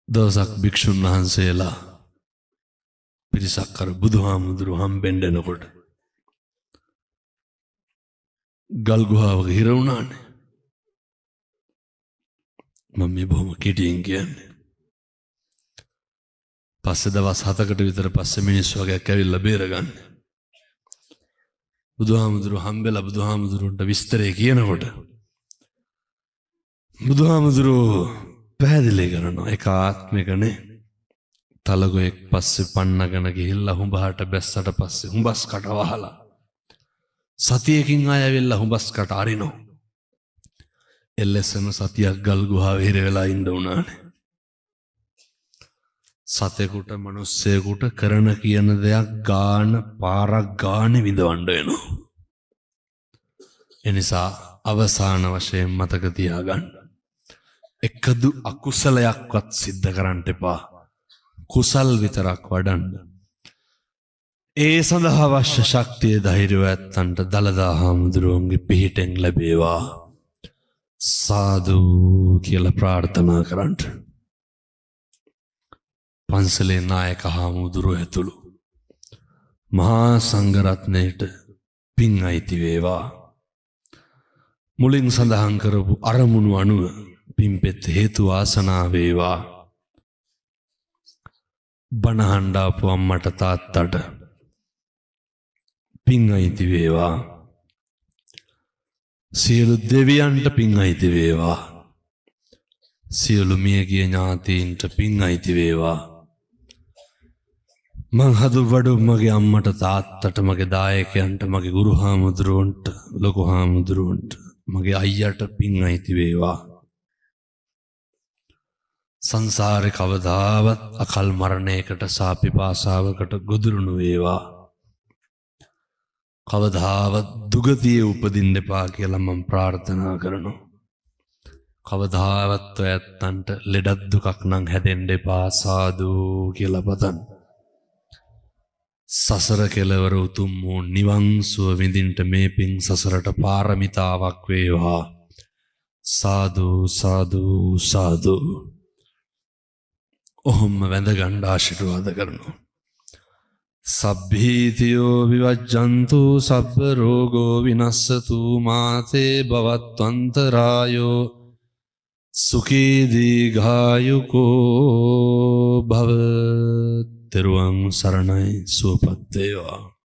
දවසක් භික්ෂුන් වහන්සේලා පිරිසක් කර බුදුහාමුදුරු හම්බෙන්න එනකොට ගල් ගුහාවක හිර වුණානේ. මම මේ බොහොම කෙටියෙන් කියන්නේ. පස්සේ දවස් 7කට විතර පස්සේ මිනිස්සු වගේක් ඇවිල්ලා බේරගන්න. බුදුහාමුදුරු හම්බෙලා බුදුහාමුදුරුන්ට විස්තරේ කියනකොට බුදුහාමුදුරු පැහැදිලි කරනවා එක ආත්මිකනේ තලගොයෙක් පස්සේ පන්නගෙන ගිහිල්ලා හුඹහට බැස්සට පස්සේ හුඹස් කට වහලා සතියකින් ආය ඇවිල්ලා හුඹස් කට අරිනෝ. එල්ලෙසම සතියක් ගල් ගුහාවේ හිර වෙලා ඉන්න උනානේ. සතෙකුට මිනිස්සෙකුට කරන කියන දෙයක් ගාන පාරක් ගානේ විඳවන්න වෙනවා. එනිසා අවසාන වශයෙන් මතක තියාගන්න. එකදු අකුසලයක්වත් සිද්ධ කරන්න එපා. කුසල් විතරක් වඩන්න. ඒ සඳහා අවශ්‍ය ශක්තිය ධෛර්යය ඇත්තන්ට දලදා හාමුදුරුවන්ගේ පිහිටෙන් ලැබේවා. සාදු කියලා ප්‍රාර්ථනා කරන්න. පන්සලේ නායක හාමුදුරුවෝ ඇතුළු මහා සංඝරත්නයට පින් අයිති වේවා. මුලින් සඳහන් කරපු අරමුණු අනුව පින්පෙත් හේතු වාසනා වේවා. බණහඬ ආපු අම්මට තාත්තට පින් අයිති වේවා. සියලු දෙවියන්ට පින් අයිති වේවා. සියලු මියගිය ඥාතීන්ට පින් අයිති වේවා. මං හදු වඩු මගේ අම්මට තාත්තට මගේ දායකයන්ට මගේ ගුරු හාමුදුරුවන්ට ලොකු හාමුදුරුවන්ට මගේ අයියට පින් අයිති වේවා. සංසාරේ කවදාවත් අකල් මරණයකට සාපිපාසාවකට ගොදුරුණු වේවා. කවදාවත් දුගතියේ උපදින්න එපා කියලා මම ප්‍රාර්ථනා කරනවා. කවදාවත් ඔයත්තන්ට ලෙඩක් දුකක් නම් හැදෙන්න එපා සාදු කියලා පතන්න. සසර කෙලවර උතුම් වූ නිවන් සුව විඳින්න මේ පින් සසරට පාරමිතාවක් වේවා. සාදු සාදු සාදු. ඔහොම වැඳ ගන්න ආශිර්වාද කරනවා. සබ්බීතියෝ විවජ්ජන්තු සබ්බ රෝගෝ විනස්සතු මාතේ භවත්වන්තරායෝ සුඛී දීඝායුකෝ භව. තෙරුවන් සරණයි. සුවපත් වේවා.